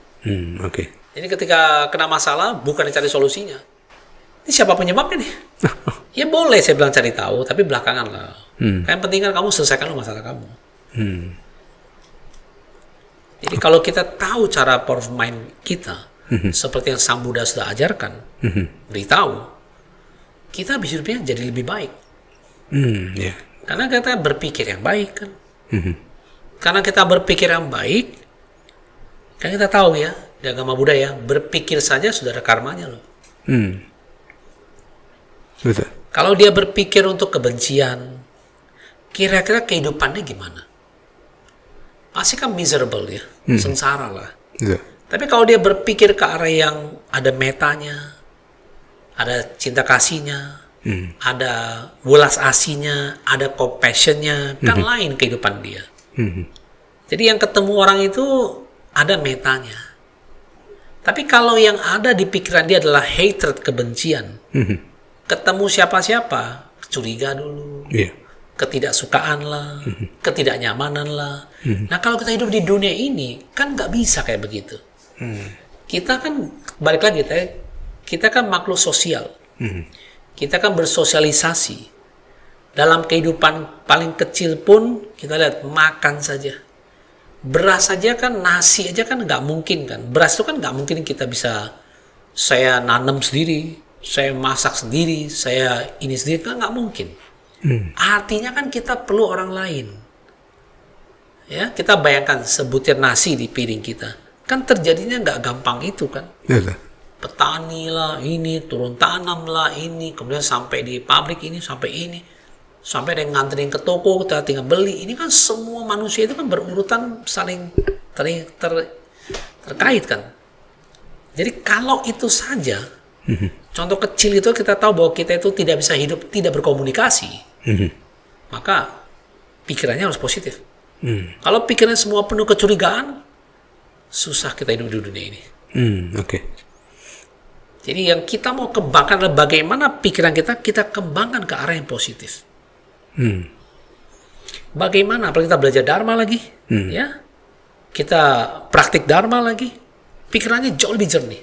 Oke. Jadi ketika kena masalah, bukan cari solusinya. Ini siapa penyebabnya nih? Ya boleh saya bilang cari tahu, tapi belakangan lah. Yang penting kan kamu selesaikan masalah kamu. Jadi kalau kita tahu cara power of mind kita, seperti yang Sang Buddha sudah ajarkan, beritahu, kita bisa hidupnya jadi lebih baik. Karena kita berpikir yang baik kan. Karena kita berpikir yang baik, kan kita tahu ya, di agama Buddha ya, berpikir saja sudah ada karmanya loh. Betul. Kalau dia berpikir untuk kebencian, kira-kira kehidupannya gimana? Pasti kan miserable ya, sengsara lah. Betul. Tapi kalau dia berpikir ke arah yang ada metanya, ada cinta kasihnya, ada welas asihnya, ada compassionnya, kan lain kehidupan dia. Jadi yang ketemu orang itu ada metanya. Tapi kalau yang ada di pikiran dia adalah hatred, kebencian, ketemu siapa-siapa, curiga dulu, ketidaksukaan lah, ketidaknyamanan lah. Nah kalau kita hidup di dunia ini, kan nggak bisa kayak begitu. Kita kan, balik lagi, kita kan makhluk sosial. Kita kan bersosialisasi. Dalam kehidupan paling kecil pun, kita lihat, makan saja. Beras saja kan, nasi aja kan nggak mungkin kan. Beras itu kan nggak mungkin kita bisa, saya nanam sendiri, saya masak sendiri, saya ini sendiri, kan nggak mungkin. Artinya kan kita perlu orang lain. Ya, kita bayangkan sebutir nasi di piring kita. Kan terjadinya nggak gampang itu kan. Petani lah, ini, turun tanam lah, ini, kemudian sampai di pabrik ini, sampai ini. Sampai ada yang nganterin ke toko, kita tinggal beli. Ini kan semua manusia itu kan berurutan saling terkait kan. Jadi kalau itu saja, contoh kecil itu kita tahu bahwa kita itu tidak bisa hidup, tidak berkomunikasi. Maka pikirannya harus positif. Kalau pikirannya semua penuh kecurigaan, susah kita hidup di dunia ini. Jadi yang kita mau kembangkan adalah bagaimana pikiran kita kembangkan ke arah yang positif. Bagaimana? Apalagi kita belajar Dharma lagi, ya, kita praktik Dharma lagi, pikirannya jauh lebih jernih.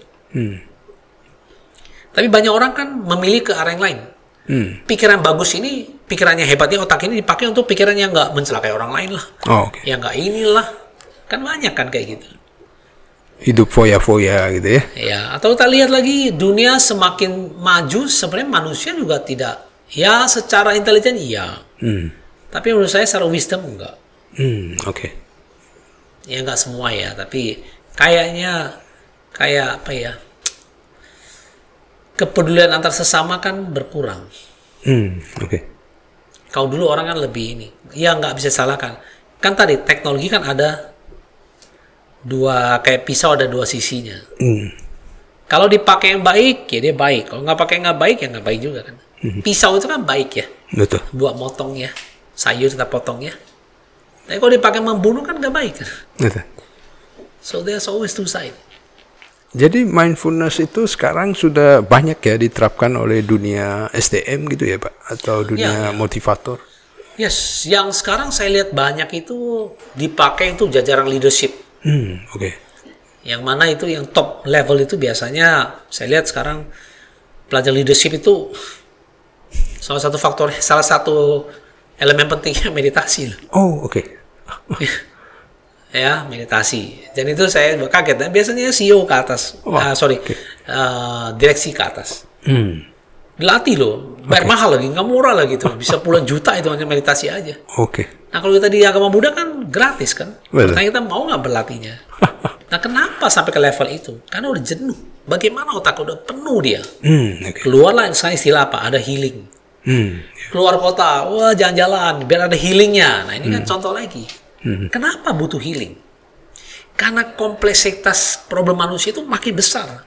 Tapi banyak orang kan memilih ke arah yang lain. Pikiran bagus ini, pikirannya hebatnya otak ini dipakai untuk pikiran yang nggak mencelakai orang lain lah, yang nggak inilah, kan banyak kan kayak gitu. Hidup foya-foya gitu ya. Ya, atau kita lihat lagi dunia semakin maju, sebenarnya manusia juga tidak. Ya, secara intelijen iya. Tapi menurut saya secara wisdom enggak. Ya enggak semua ya, tapi kayaknya kayak apa ya? Kepedulian antar sesama kan berkurang. Kalau dulu orang kan lebih ini. Ya nggak bisa salahkan. Kan tadi teknologi kan ada dua, kayak pisau ada dua sisinya. Kalau dipakai yang baik, ya dia baik. Kalau nggak pakai nggak baik, ya nggak baik juga kan. Pisau itu kan baik ya. Betul. Buat motong ya. Sayur kita potong ya. Tapi kalau dipakai membunuh kan nggak baik. Betul. So there's always two sides. Jadi mindfulness itu sekarang sudah banyak ya diterapkan oleh dunia SDM gitu ya Pak? Atau dunia motivator? Yes, yang sekarang saya lihat banyak itu dipakai itu jajaran leadership. Yang mana itu yang top level itu biasanya saya lihat sekarang pelajar leadership itu salah satu faktor, salah satu elemen pentingnya meditasi. Ya, meditasi. Dan itu saya kaget. Dan biasanya CEO ke atas, direksi ke atas. Dilatih loh, bayar mahal lagi, nggak murah lagi tuh, bisa puluhan juta itu hanya meditasi aja. Nah kalau kita di agama Buddha kan gratis kan, pertanyaan kita mau nggak berlatihnya. Nah kenapa sampai ke level itu? Karena udah jenuh. Bagaimana otak udah penuh dia. Keluarlah saya istilah apa? Ada healing. Keluar kota, wah jalan-jalan, biar ada healingnya. Nah ini kan contoh lagi. Kenapa butuh healing? Karena kompleksitas problem manusia itu makin besar.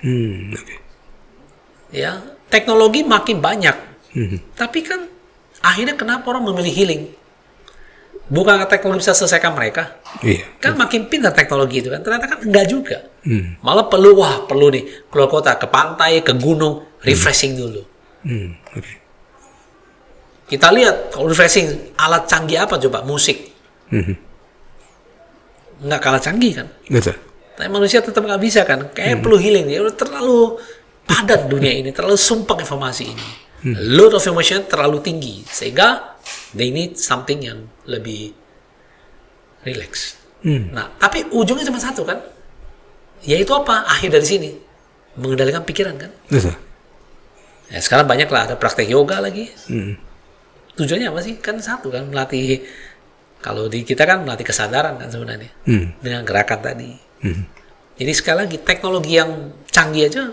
Ya, teknologi makin banyak. Tapi kan akhirnya kenapa orang memilih healing? Bukan teknologi bisa selesaikan mereka? Kan makin pintar teknologi itu kan. Ternyata kan enggak juga. Malah perlu nih keluar kota, ke pantai, ke gunung, refreshing dulu. Kita lihat kalau refreshing alat canggih apa coba? Musik. Nggak kalah canggih kan? Tapi manusia tetap nggak bisa kan? Kayak perlu healing. Dia udah terlalu padat dunia ini, terlalu sumpah informasi ini. Load of emotion terlalu tinggi, sehingga they need something yang lebih relax. Nah, tapi ujungnya cuma satu kan? Yaitu apa? Akhir dari sini. Mengendalikan pikiran kan. Betul. Ya, sekarang banyak lah, ada praktek yoga lagi. Tujuannya apa sih? Kan satu kan, melatih, kalau di kita kan melatih kesadaran kan sebenarnya. Dengan gerakan tadi. Jadi sekali lagi, teknologi yang canggih aja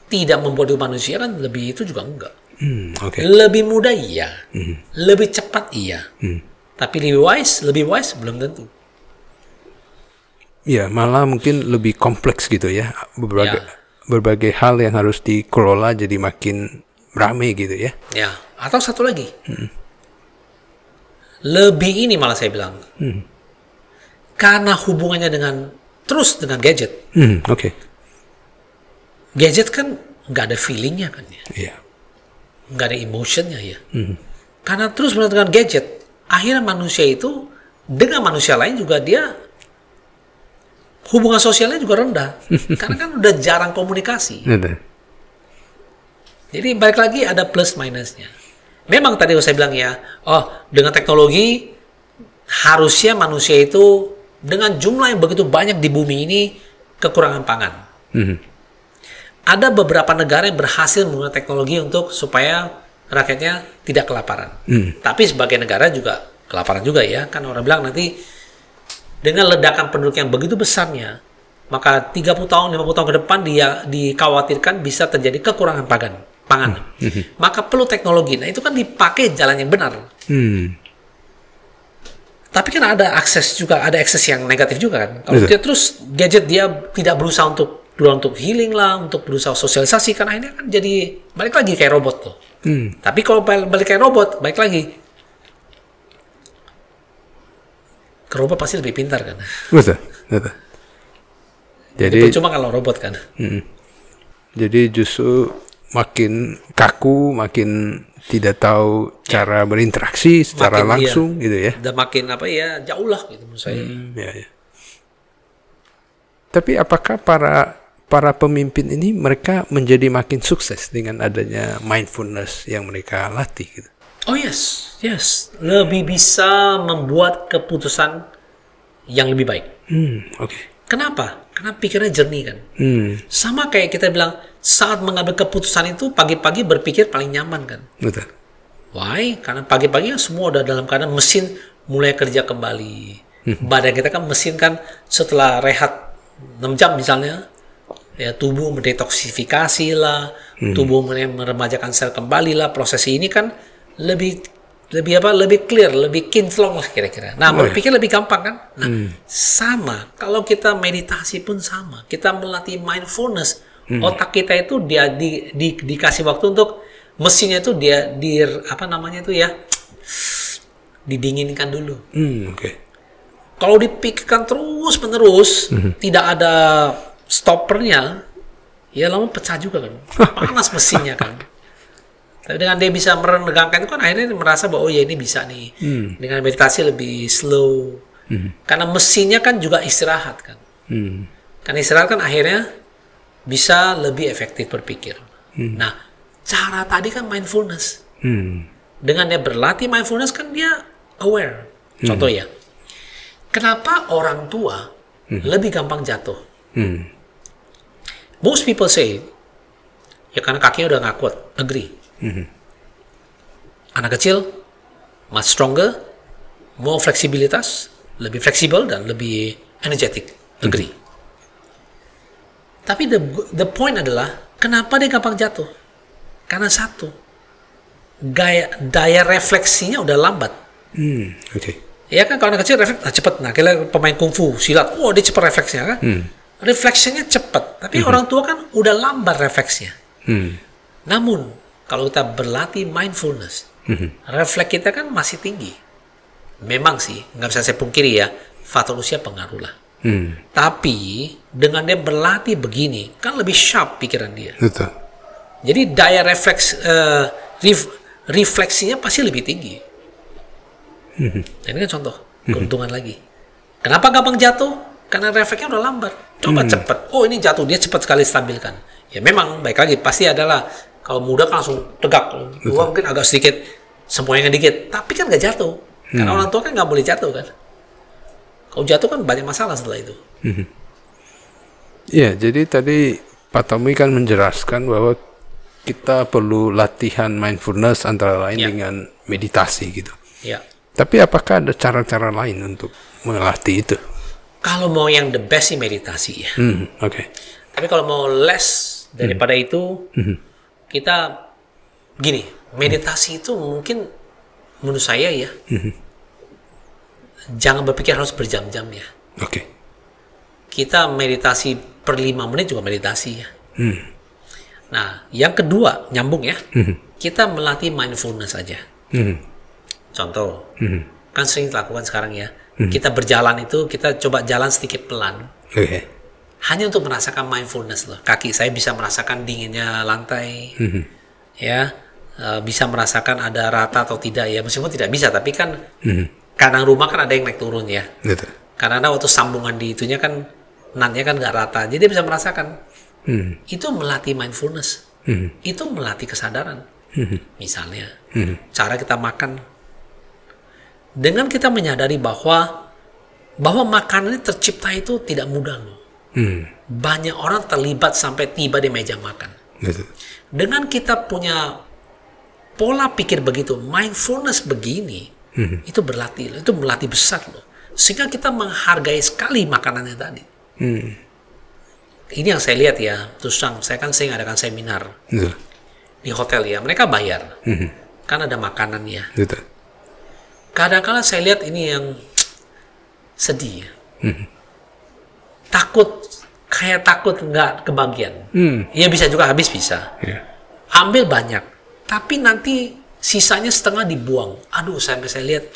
tidak membuat manusia kan lebih, itu juga enggak. Lebih mudah iya. Lebih cepat iya. Tapi lebih wise belum tentu. Ya, malah mungkin lebih kompleks gitu ya. Berbagai hal yang harus dikelola jadi makin rame gitu ya. Ya, atau satu lagi. Lebih ini malah saya bilang. Karena hubungannya dengan gadget. Gadget kan nggak ada feelingnya kan ya. Iya. Nggak ada emotionnya ya. Karena terus dengan gadget, akhirnya manusia itu dengan manusia lain juga dia hubungan sosialnya juga rendah. Karena kan udah jarang komunikasi. Jadi balik lagi ada plus minusnya. Memang tadi saya bilang ya, dengan teknologi harusnya manusia itu dengan jumlah yang begitu banyak di bumi ini kekurangan pangan. Ada beberapa negara yang berhasil menggunakan teknologi untuk supaya rakyatnya tidak kelaparan. Tapi sebagai negara juga kelaparan juga ya. Kan orang bilang nanti dengan ledakan penduduk yang begitu besarnya, maka 30 tahun, 50 tahun ke depan dia dikhawatirkan bisa terjadi kekurangan pangan. Maka perlu teknologi. Nah, itu kan dipakai jalan yang benar. Tapi kan ada akses yang negatif juga kan. Kalau dia terus gadget, dia tidak berusaha untuk healing lah, untuk berusaha sosialisasi, kan akhirnya kan jadi balik lagi kayak robot tuh. Tapi kalau balik kayak robot, balik lagi ke robot pasti lebih pintar kan. Betul. Jadi cuma kalau robot kan. Jadi justru makin kaku, makin tidak tahu cara berinteraksi secara langsung gitu ya. Dan makin jauh lah gitu menurut saya. Tapi apakah para pemimpin ini mereka menjadi makin sukses dengan adanya mindfulness yang mereka latih gitu? Oh yes. Lebih bisa membuat keputusan yang lebih baik. Kenapa? Karena pikirannya jernih kan. Sama kayak kita bilang, saat mengambil keputusan itu pagi-pagi berpikir paling nyaman kan. Betul. Why? Karena pagi-pagi semua udah dalam keadaan mesin mulai kerja kembali. Badan kita kan mesin kan setelah rehat 6 jam misalnya, ya tubuh mendetoksifikasi lah, tubuh meremajakan sel kembali lah. Proses ini kan lebih clear, lebih kinclong lah kira-kira. Nah, berpikir lebih gampang kan? Nah, sama. Kalau kita meditasi pun sama. Kita melatih mindfulness. Otak kita itu dia dikasih waktu untuk mesinnya itu didinginkan dulu. Kalau dipikirkan terus-menerus, tidak ada stoppernya, ya lama pecah juga kan. Panas mesinnya kan. Tapi dengan dia bisa meregangkan itu kan akhirnya merasa bahwa ini bisa nih. Dengan meditasi lebih slow. Karena mesinnya kan juga istirahat kan. Karena istirahat kan akhirnya bisa lebih efektif berpikir. Nah, cara tadi kan mindfulness. Dengan dia berlatih mindfulness kan dia aware. Contoh ya, kenapa orang tua lebih gampang jatuh? Most people say, ya karena kakinya udah nggak kuat. Agree. Anak kecil much stronger, more fleksibilitas, lebih fleksibel dan lebih energetic. Agree. Tapi the point adalah kenapa dia gampang jatuh? Karena satu, daya refleksinya udah lambat. Ya kan, kalau anak kecil refleks cepat. Nah, kita pemain kungfu, silat, dia cepat refleksnya kan. Refleksinya cepat. Tapi orang tua kan udah lambat refleksnya. Namun kalau kita berlatih mindfulness, refleks kita kan masih tinggi. Memang sih, nggak bisa saya pungkiri ya, faktor usia pengaruh lah. Tapi dengan dia berlatih begini, kan lebih sharp pikiran dia. Betul. Jadi daya refleksinya pasti lebih tinggi. Ini kan contoh keuntungan lagi. Kenapa gampang jatuh? Karena refleksnya udah lambat. Coba cepat. Ini jatuh, dia cepat sekali stabilkan. Ya memang baik lagi, pasti adalah kalau muda kan langsung tegak. Tua mungkin agak sedikit, semuanya dikit. Tapi kan nggak jatuh. Karena orang tua kan nggak boleh jatuh kan. Kalau jatuh kan banyak masalah setelah itu. Iya, jadi tadi Pak Tommy kan menjelaskan bahwa kita perlu latihan mindfulness antara lain dengan meditasi gitu. Ya. Tapi apakah ada cara-cara lain untuk melatih itu? Kalau mau yang the best sih meditasi ya. Oke. Tapi kalau mau less daripada itu, kita gini, meditasi itu mungkin menurut saya ya, jangan berpikir harus berjam-jam ya. Oke. Kita meditasi per 5 menit juga meditasi ya. Nah, yang kedua, nyambung ya, kita melatih mindfulness aja. Contoh, kan sering dilakukan sekarang ya, kita berjalan itu, kita coba jalan sedikit pelan. Oke. Hanya untuk merasakan mindfulness loh. Kaki saya bisa merasakan dinginnya lantai, ya, bisa merasakan ada rata atau tidak ya. Meskipun tidak bisa, tapi kan kadang rumah kan ada yang naik turun ya. Betul. Karena waktu sambungan di itunya kan, natnya kan nggak rata, jadi dia bisa merasakan. Itu melatih mindfulness, itu melatih kesadaran. Misalnya, cara kita makan. Dengan kita menyadari bahwa makanan ini tercipta itu tidak mudah loh. Banyak orang terlibat sampai tiba di meja makan. Betul. Dengan kita punya pola pikir begitu, mindfulness begini, itu berlatih, itu melatih besar loh. Sehingga kita menghargai sekali makanannya tadi. Ini yang saya lihat ya, terus terang, saya kan sering adakan seminar di hotel ya, mereka bayar, kan ada makanannya. Betul. Kadang-kadang saya lihat ini yang sedih, takut nggak kebagian. Ya bisa juga habis bisa, ambil banyak, tapi nanti sisanya setengah dibuang. Aduh, sampai saya lihat,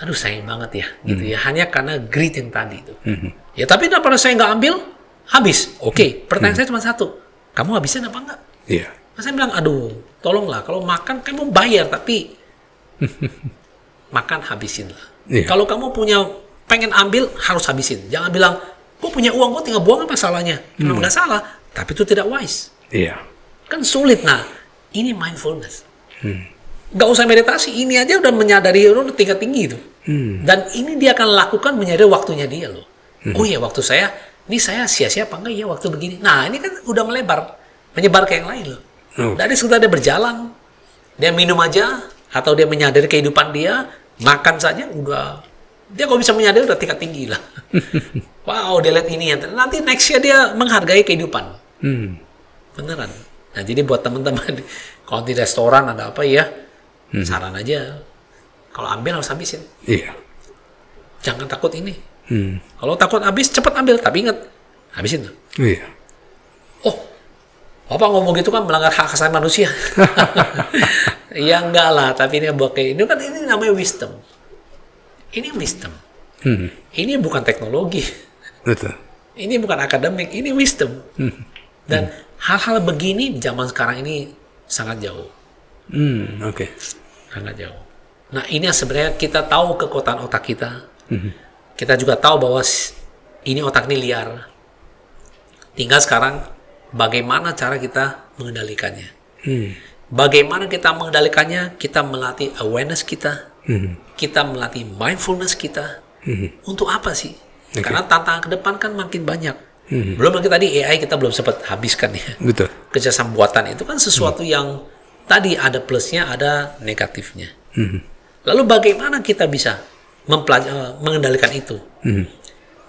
aduh sayang banget ya, gitu ya, hanya karena greed yang tadi itu. Ya tapi daripada saya nggak ambil, habis. Oke, pertanyaan saya cuma satu, kamu habisin apa enggak? Iya. Saya bilang, aduh, tolonglah, kalau makan kamu bayar, tapi makan habisin lah. Kalau kamu pengen ambil, harus habisin. Jangan bilang, kok punya uang, kok tinggal buang, apa salahnya? Memang nggak salah, tapi itu tidak wise. Iya. Kan sulit. Nah, ini mindfulness. Nggak usah meditasi, ini aja udah menyadari, udah tingkat tinggi itu. Dan ini dia akan lakukan menyadari waktunya dia loh. Oh iya, waktu saya, ini saya sia-sia apa enggak ya waktu begini. Nah, ini kan udah menyebar ke yang lain loh. Dari sekitar dia berjalan, dia minum aja, atau dia menyadari kehidupan dia, makan saja udah, dia kalau bisa menyadari udah tingkat tinggi lah. Wow, dia lihat ini, nanti nextnya dia menghargai kehidupan. Beneran. Nah, jadi buat teman-teman, kalau di restoran ada apa ya, saran aja, kalau ambil harus habisin. Iya. Jangan takut ini. Kalau takut habis, cepat ambil, tapi ingat, habisin tuh. Iya. Oh, Bapak ngomong gitu kan melanggar hak asasi manusia. Ya enggak lah, tapi ini buat kayak ini kan, ini namanya wisdom. Ini wisdom. Ini bukan teknologi. Betul. Ini bukan akademik, ini wisdom. Dan hal-hal begini zaman sekarang ini sangat jauh. Oke. Sangat jauh. Nah, ini yang sebenarnya kita tahu kekuatan otak kita. Kita juga tahu bahwa ini otak ini liar. Tinggal sekarang bagaimana cara kita mengendalikannya. Bagaimana kita mengendalikannya? Kita melatih awareness kita. Kita melatih mindfulness kita. Untuk apa sih? Karena tantangan ke depan kan makin banyak. Belum lagi tadi AI kita belum sempat habiskan ya. Betul. Kerjasama buatan itu kan sesuatu yang tadi ada plusnya, ada negatifnya. Lalu bagaimana kita bisa mengendalikan itu?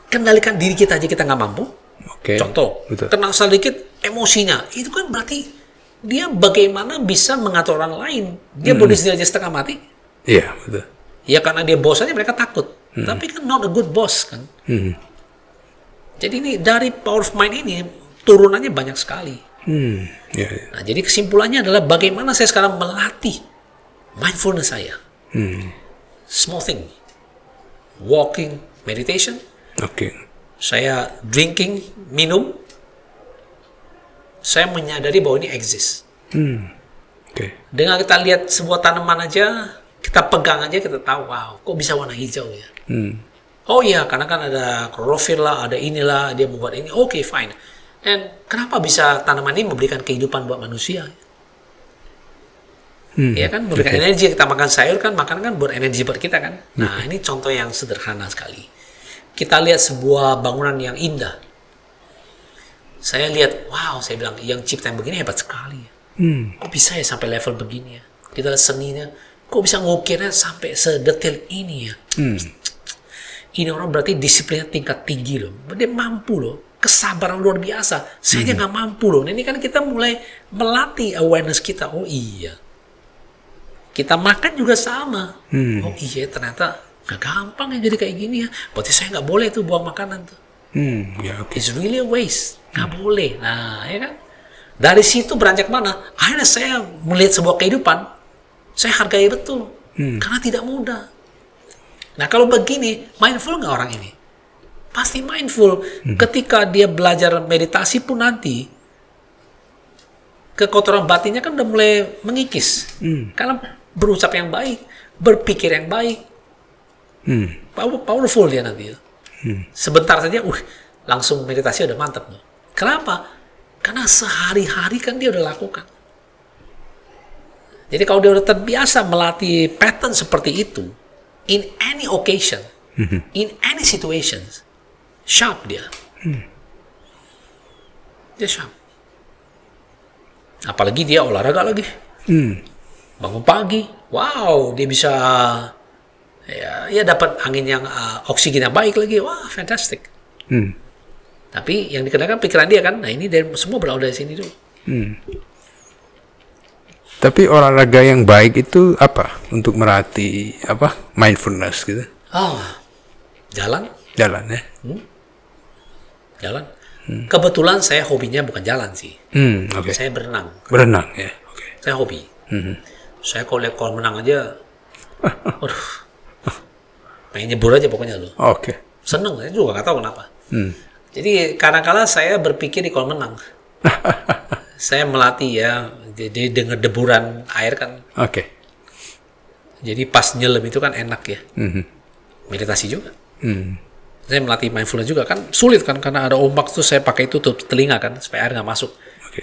Kendalikan diri kita aja kita nggak mampu. Contoh, tenang sedikit emosinya. Itu kan berarti dia bagaimana bisa mengatur orang lain. Dia body sendiri aja setengah mati. Iya, betul. Ya karena dia bos aja mereka takut. Tapi kan not a good boss kan. Jadi ini dari power of mind ini turunannya banyak sekali. Nah, jadi kesimpulannya adalah bagaimana saya sekarang melatih mindfulness saya. Small thing. Walking, meditation. Saya drinking, minum. Saya menyadari bahwa ini exist. Dengan kita lihat sebuah tanaman aja, kita pegang aja, kita tahu, wow, kok bisa warna hijau ya? Oh iya, karena kan ada klorofil lah, ada inilah, dia membuat ini. Oke, fine. Dan kenapa bisa tanaman ini memberikan kehidupan buat manusia? Ya kan, memberikan energi. Kita makan sayur kan, makanan kan buat energi buat kita kan. Nah, ini contoh yang sederhana sekali. Kita lihat sebuah bangunan yang indah. Saya lihat, wow, saya bilang yang ciptain begini hebat sekali. Kok bisa ya sampai level begini ya? Kita lihat seninya, kok bisa ngukirnya sampai sedetail ini ya? Ini orang berarti disiplinnya tingkat tinggi loh. Dia mampu loh, kesabaran luar biasa. Saya aja nggak mampu loh. Nah, ini kan kita mulai melatih awareness kita. Oh iya, kita makan juga sama. Oh iya, ternyata nggak gampang ya jadi kayak gini ya. Berarti saya nggak boleh tuh buang makanan tuh. Ya, okay. It's really a waste. Nggak boleh. Nah, ya kan? Dari situ beranjak mana? Akhirnya saya melihat sebuah kehidupan, saya hargai betul. Karena tidak mudah. Nah, kalau begini, mindful nggak orang ini? Pasti mindful. Ketika dia belajar meditasi pun nanti, kekotoran batinnya kan udah mulai mengikis. Karena berucap yang baik, berpikir yang baik. Powerful dia nanti. Sebentar saja, langsung meditasi udah mantap. Kenapa? Karena sehari-hari kan dia udah lakukan. Jadi kalau dia udah terbiasa melatih pattern seperti itu, in any occasion, in any situations, sharp dia. Dia sharp. Apalagi dia olahraga lagi. Bangun pagi, wow, dia bisa ya dapat angin yang oksigen yang baik lagi. Wah, fantastic. Tapi yang dikenakan pikiran dia kan, nah ini dari semua berawal dari sini dulu. Tapi olahraga yang baik itu apa? Untuk melatih apa? Mindfulness gitu. Jalan. Jalan ya. Jalan. Kebetulan saya hobinya bukan jalan sih. Okay. Saya berenang. Berenang ya. Okay. Saya hobi. Saya kalau lihat kolam renang aja, waduh, pengen nyebur aja pokoknya loh. Oke. Seneng, saya juga nggak tahu kenapa. Jadi kadang-kala saya berpikir di kolam renang. Saya melatih ya, jadi dengar deburan air kan. Oke. Jadi pas nyelam itu kan enak ya. Meditasi juga. Saya melatih mindfulness juga kan sulit kan karena ada ombak tuh saya pakai itu tutup telinga kan supaya air nggak masuk.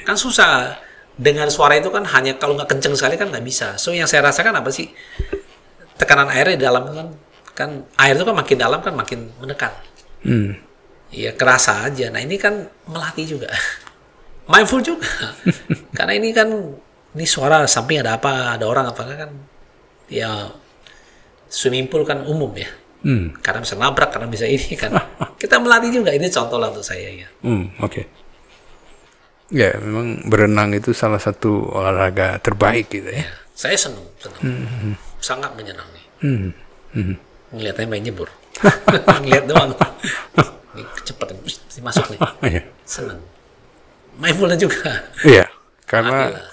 Kan susah. Dengar suara itu kan hanya kalau nggak kenceng sekali kan nggak bisa. So yang saya rasakan apa sih? Tekanan air di dalam kan air itu kan makin dalam kan makin menekan. Ya kerasa aja. Nah ini kan melatih juga. Mindful juga. Karena ini kan ini suara samping ada apa, ada orang apa kan. Ya swimming pool kan umum ya. Karena bisa nabrak, karena bisa ini kan. Kita melatih juga. Ini contoh lah untuk saya ya. Oke. Ya memang berenang itu salah satu olahraga terbaik gitu ya. Saya senang. Sangat menyenangi. Ngeliatnya main nyebur. Ngeliat doang. Ini cepet, mesti masuk nih. Senang. Mindfulness juga. Iya, karena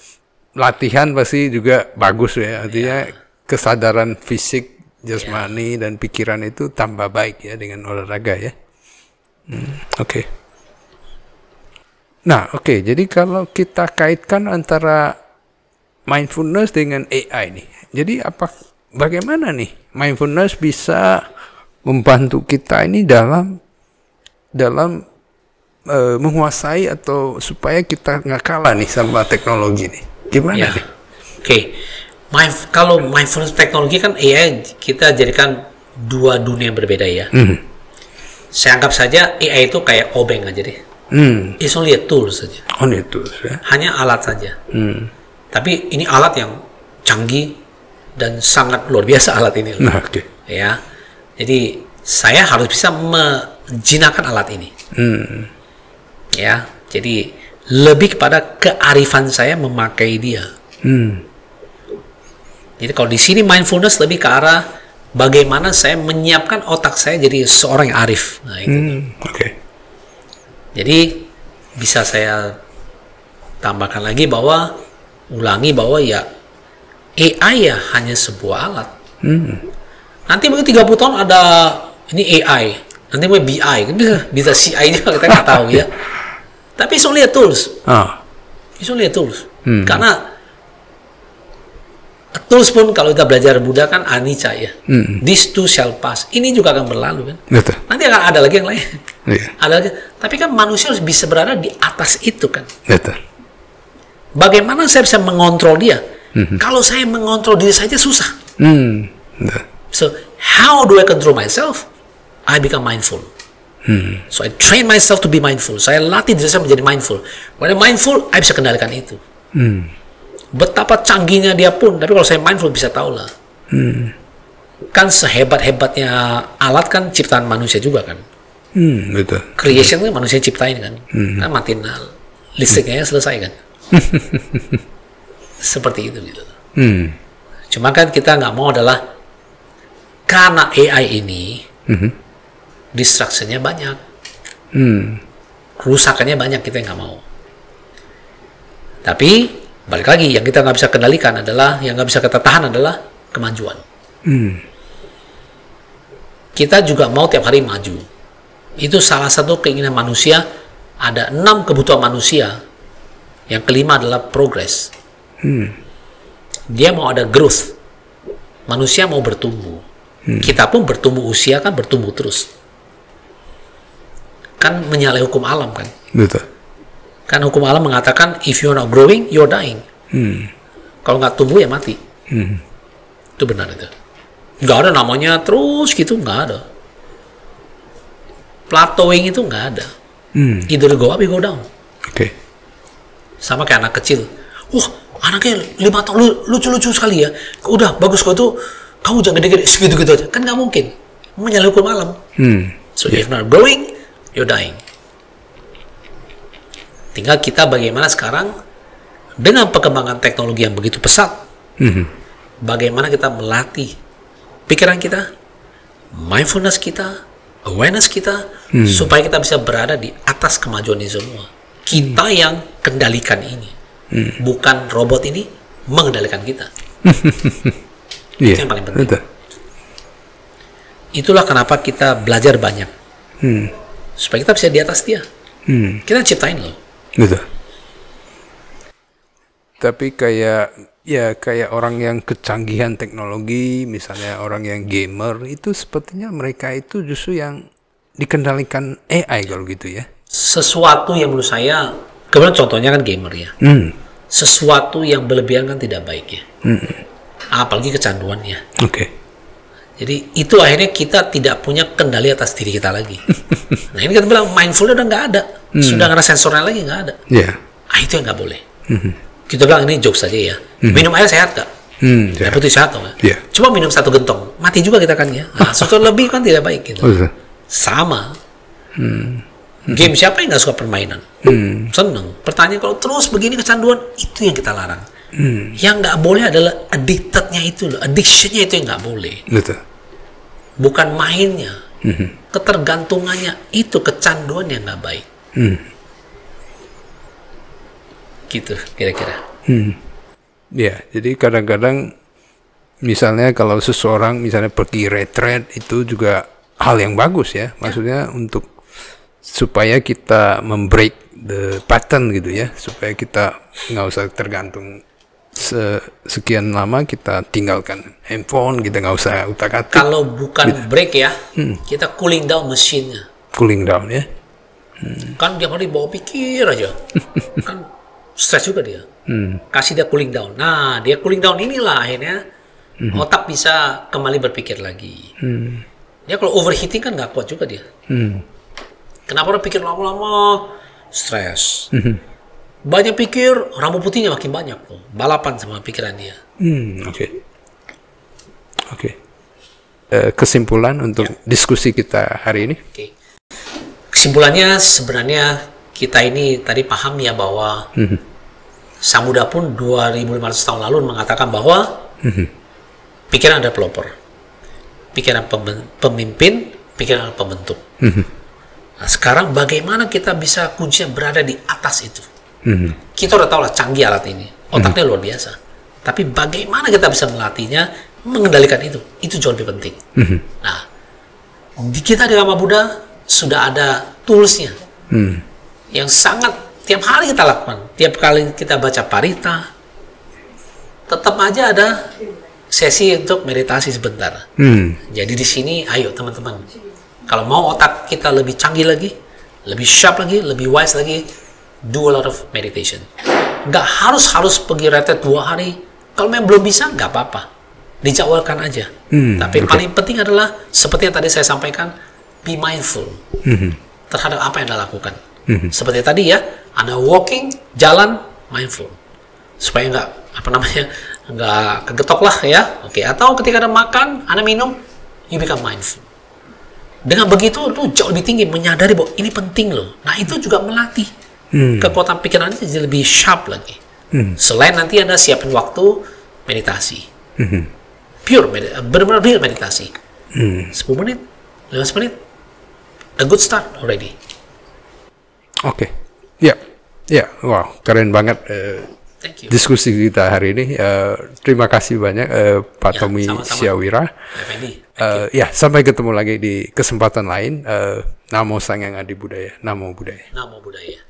latihan pasti juga bagus ya. Artinya kesadaran fisik, jasmani dan pikiran itu tambah baik ya dengan olahraga ya. Oke. Nah, oke. Jadi kalau kita kaitkan antara mindfulness dengan AI nih. Jadi bagaimana nih mindfulness bisa membantu kita ini dalam menguasai atau supaya kita nggak kalah nih sama teknologi nih. Gimana nih? Oke. Kalau mindfulness teknologi kan AI kita jadikan dua dunia yang berbeda ya. Saya anggap saja AI itu kayak obeng aja deh. It's only a tool saja. Only a tool ya. Hanya alat saja. Tapi ini alat yang canggih dan sangat luar biasa alat ini. Nah, oke. Ya. Jadi saya harus bisa menjinakkan alat ini. Ya. Jadi lebih kepada kearifan saya memakai dia. Jadi kalau di sini mindfulness lebih ke arah bagaimana saya menyiapkan otak saya jadi seorang yang arif. Nah, itu. Oke. Jadi bisa saya tambahkan lagi ulangi bahwa ya AI ya hanya sebuah alat. Nanti mungkin 30 tahun ada ini AI, nanti mungkin BI, bisa CI juga kita nggak tahu ya. Tapi it's only a tools. It's only a tools. Karena tools pun kalau kita belajar Buddha kan anicca ya. This too shall pass. Ini juga akan berlalu kan. Betul. Nanti akan ada lagi yang lain. Ada lagi. Tapi kan manusia harus bisa berada di atas itu kan. Betul. Bagaimana saya bisa mengontrol dia? Kalau saya mengontrol diri saja susah. So how do I control myself? I become mindful. So I train myself to be mindful. Saya latih diri saya menjadi mindful. When I'm mindful, I bisa kendalikan itu. Betapa canggihnya dia pun, tapi kalau saya mindful bisa tahu lah. Kan sehebat-hebatnya alat kan ciptaan manusia juga kan. Betul. Creation kan manusia ciptain kan. Kan matiin listriknya selesai kan. Seperti itu gitu. Cuma kan kita nggak mau adalah karena AI ini distraksinya banyak, kerusakannya banyak, kita nggak mau. Tapi balik lagi, yang kita nggak bisa kendalikan adalah, yang nggak bisa kita tahan adalah kemajuan. Kita juga mau tiap hari maju. Itu salah satu keinginan manusia. Ada 6 kebutuhan manusia. Yang kelima adalah progress. Dia mau ada growth. Manusia mau bertumbuh. Kita pun bertumbuh usia kan bertumbuh terus. Kan menyalahi hukum alam kan. Betul. Kan hukum alam mengatakan if you're not growing, you're dying. Kalau nggak tumbuh ya mati. Itu benar itu. Nggak ada namanya terus gitu, nggak ada. Plateauing itu nggak ada. Either go up, you go down. Oke. Sama kayak anak kecil. Wah, anaknya 5 tahun lucu-lucu sekali ya. Udah bagus kok tuh. Kamu jangan gede-gede segitu-gitu aja. Kan nggak mungkin. Menyalahi hukum alam. So if not growing, you're dying. Tinggal kita bagaimana sekarang dengan perkembangan teknologi yang begitu pesat, bagaimana kita melatih pikiran kita, mindfulness kita, awareness kita, supaya kita bisa berada di atas kemajuan ini semua. Kita yang kendalikan ini, bukan robot ini mengendalikan kita. Itu yang paling penting. Betul. Itulah kenapa kita belajar banyak, supaya kita bisa di atas dia. Kita ciptain loh. Betul. Tapi kayak orang yang kecanggihan teknologi, misalnya orang yang gamer, itu sepertinya mereka itu justru yang dikendalikan AI kalau gitu ya. Sesuatu yang menurut saya, kebetulan contohnya kan gamer ya. Sesuatu yang berlebihan kan tidak baik ya. Apalagi kecanduannya. Oke. Jadi itu akhirnya kita tidak punya kendali atas diri kita lagi. Nah ini kita bilang mindful udah nggak ada. Sudah nggak ada sensornya lagi, nggak ada. Itu yang nggak boleh. Kita bilang ini jokes saja ya. Minum air sehat nggak? Air putih sehat nggak? Coba minum 1 gentong, mati juga kita kan ya. Nah, sesuatu lebih kan tidak baik gitu. Sama. Game siapa yang nggak suka permainan? Seneng. Pertanyaan kalau terus begini kecanduan, itu yang kita larang. Yang nggak boleh adalah addicted-nya itu loh. Addiction-nya itu yang nggak boleh. Betul. Bukan mainnya. Ketergantungannya itu kecanduan yang nggak baik. Gitu kira-kira. Ya, jadi kadang-kadang misalnya kalau seseorang misalnya pergi retreat itu juga hal yang bagus ya. Maksudnya untuk supaya kita membreak the pattern gitu ya, supaya kita nggak usah tergantung sekian lama, kita tinggalkan handphone, kita nggak usah utak-atik. Kalau bukan break ya, kita cooling down mesinnya. Cooling down ya. Kan tiap hari bawa pikir aja. Kan stres juga dia. Kasih dia cooling down. Nah, dia cooling down inilah akhirnya otak bisa kembali berpikir lagi. Dia kalau overheating kan nggak kuat juga dia. Kenapa orang pikir lama-lama? Stres. Banyak pikir, rambut putihnya makin banyak tuh. Balapan sama pikiran dia. Oke. Kesimpulan untuk diskusi kita hari ini. Kesimpulannya sebenarnya kita ini tadi paham ya bahwa Sang Buddha pun 2500 tahun lalu mengatakan bahwa pikiran ada pelopor. Pikiran pemimpin, pikiran pembentuk. Nah, sekarang bagaimana kita bisa kuncinya berada di atas itu? Kita udah tahu lah canggih alat ini, otaknya luar biasa. Tapi bagaimana kita bisa melatihnya, mengendalikan itu jauh lebih penting. Nah, di kita di agama Buddha sudah ada toolsnya yang sangat tiap hari kita lakukan. Tiap kali kita baca parita, tetap aja ada sesi untuk meditasi sebentar. Jadi di sini, ayo teman-teman, kalau mau otak kita lebih canggih lagi, lebih sharp lagi, lebih wise lagi, do a lot of meditation. Nggak harus pergi retret 2 hari. Kalau memang belum bisa, nggak apa-apa. Dijadwalkan aja. Tapi paling penting adalah, seperti yang tadi saya sampaikan, be mindful terhadap apa yang Anda lakukan. Seperti tadi ya, Anda walking, jalan, mindful. Supaya nggak kegetok lah ya. Oke, atau ketika Anda makan, Anda minum, you become mindful. Dengan begitu, lu jauh lebih tinggi, menyadari bahwa ini penting loh. Nah, itu juga melatih kekuatan pikiran Anda jadi lebih sharp lagi. Selain nanti Anda siapin waktu meditasi. Benar-benar real meditasi. 10 menit, 15 menit, a good start already. Oke. Ya, wow, keren banget Thank you. diskusi kita hari ini. Terima kasih banyak Pak Tommy sama-sama. Syawira. Ya, sampai ketemu lagi di kesempatan lain. Namo Sangyang Adi Budaya. Namo Budaya. Namo Buddhaya.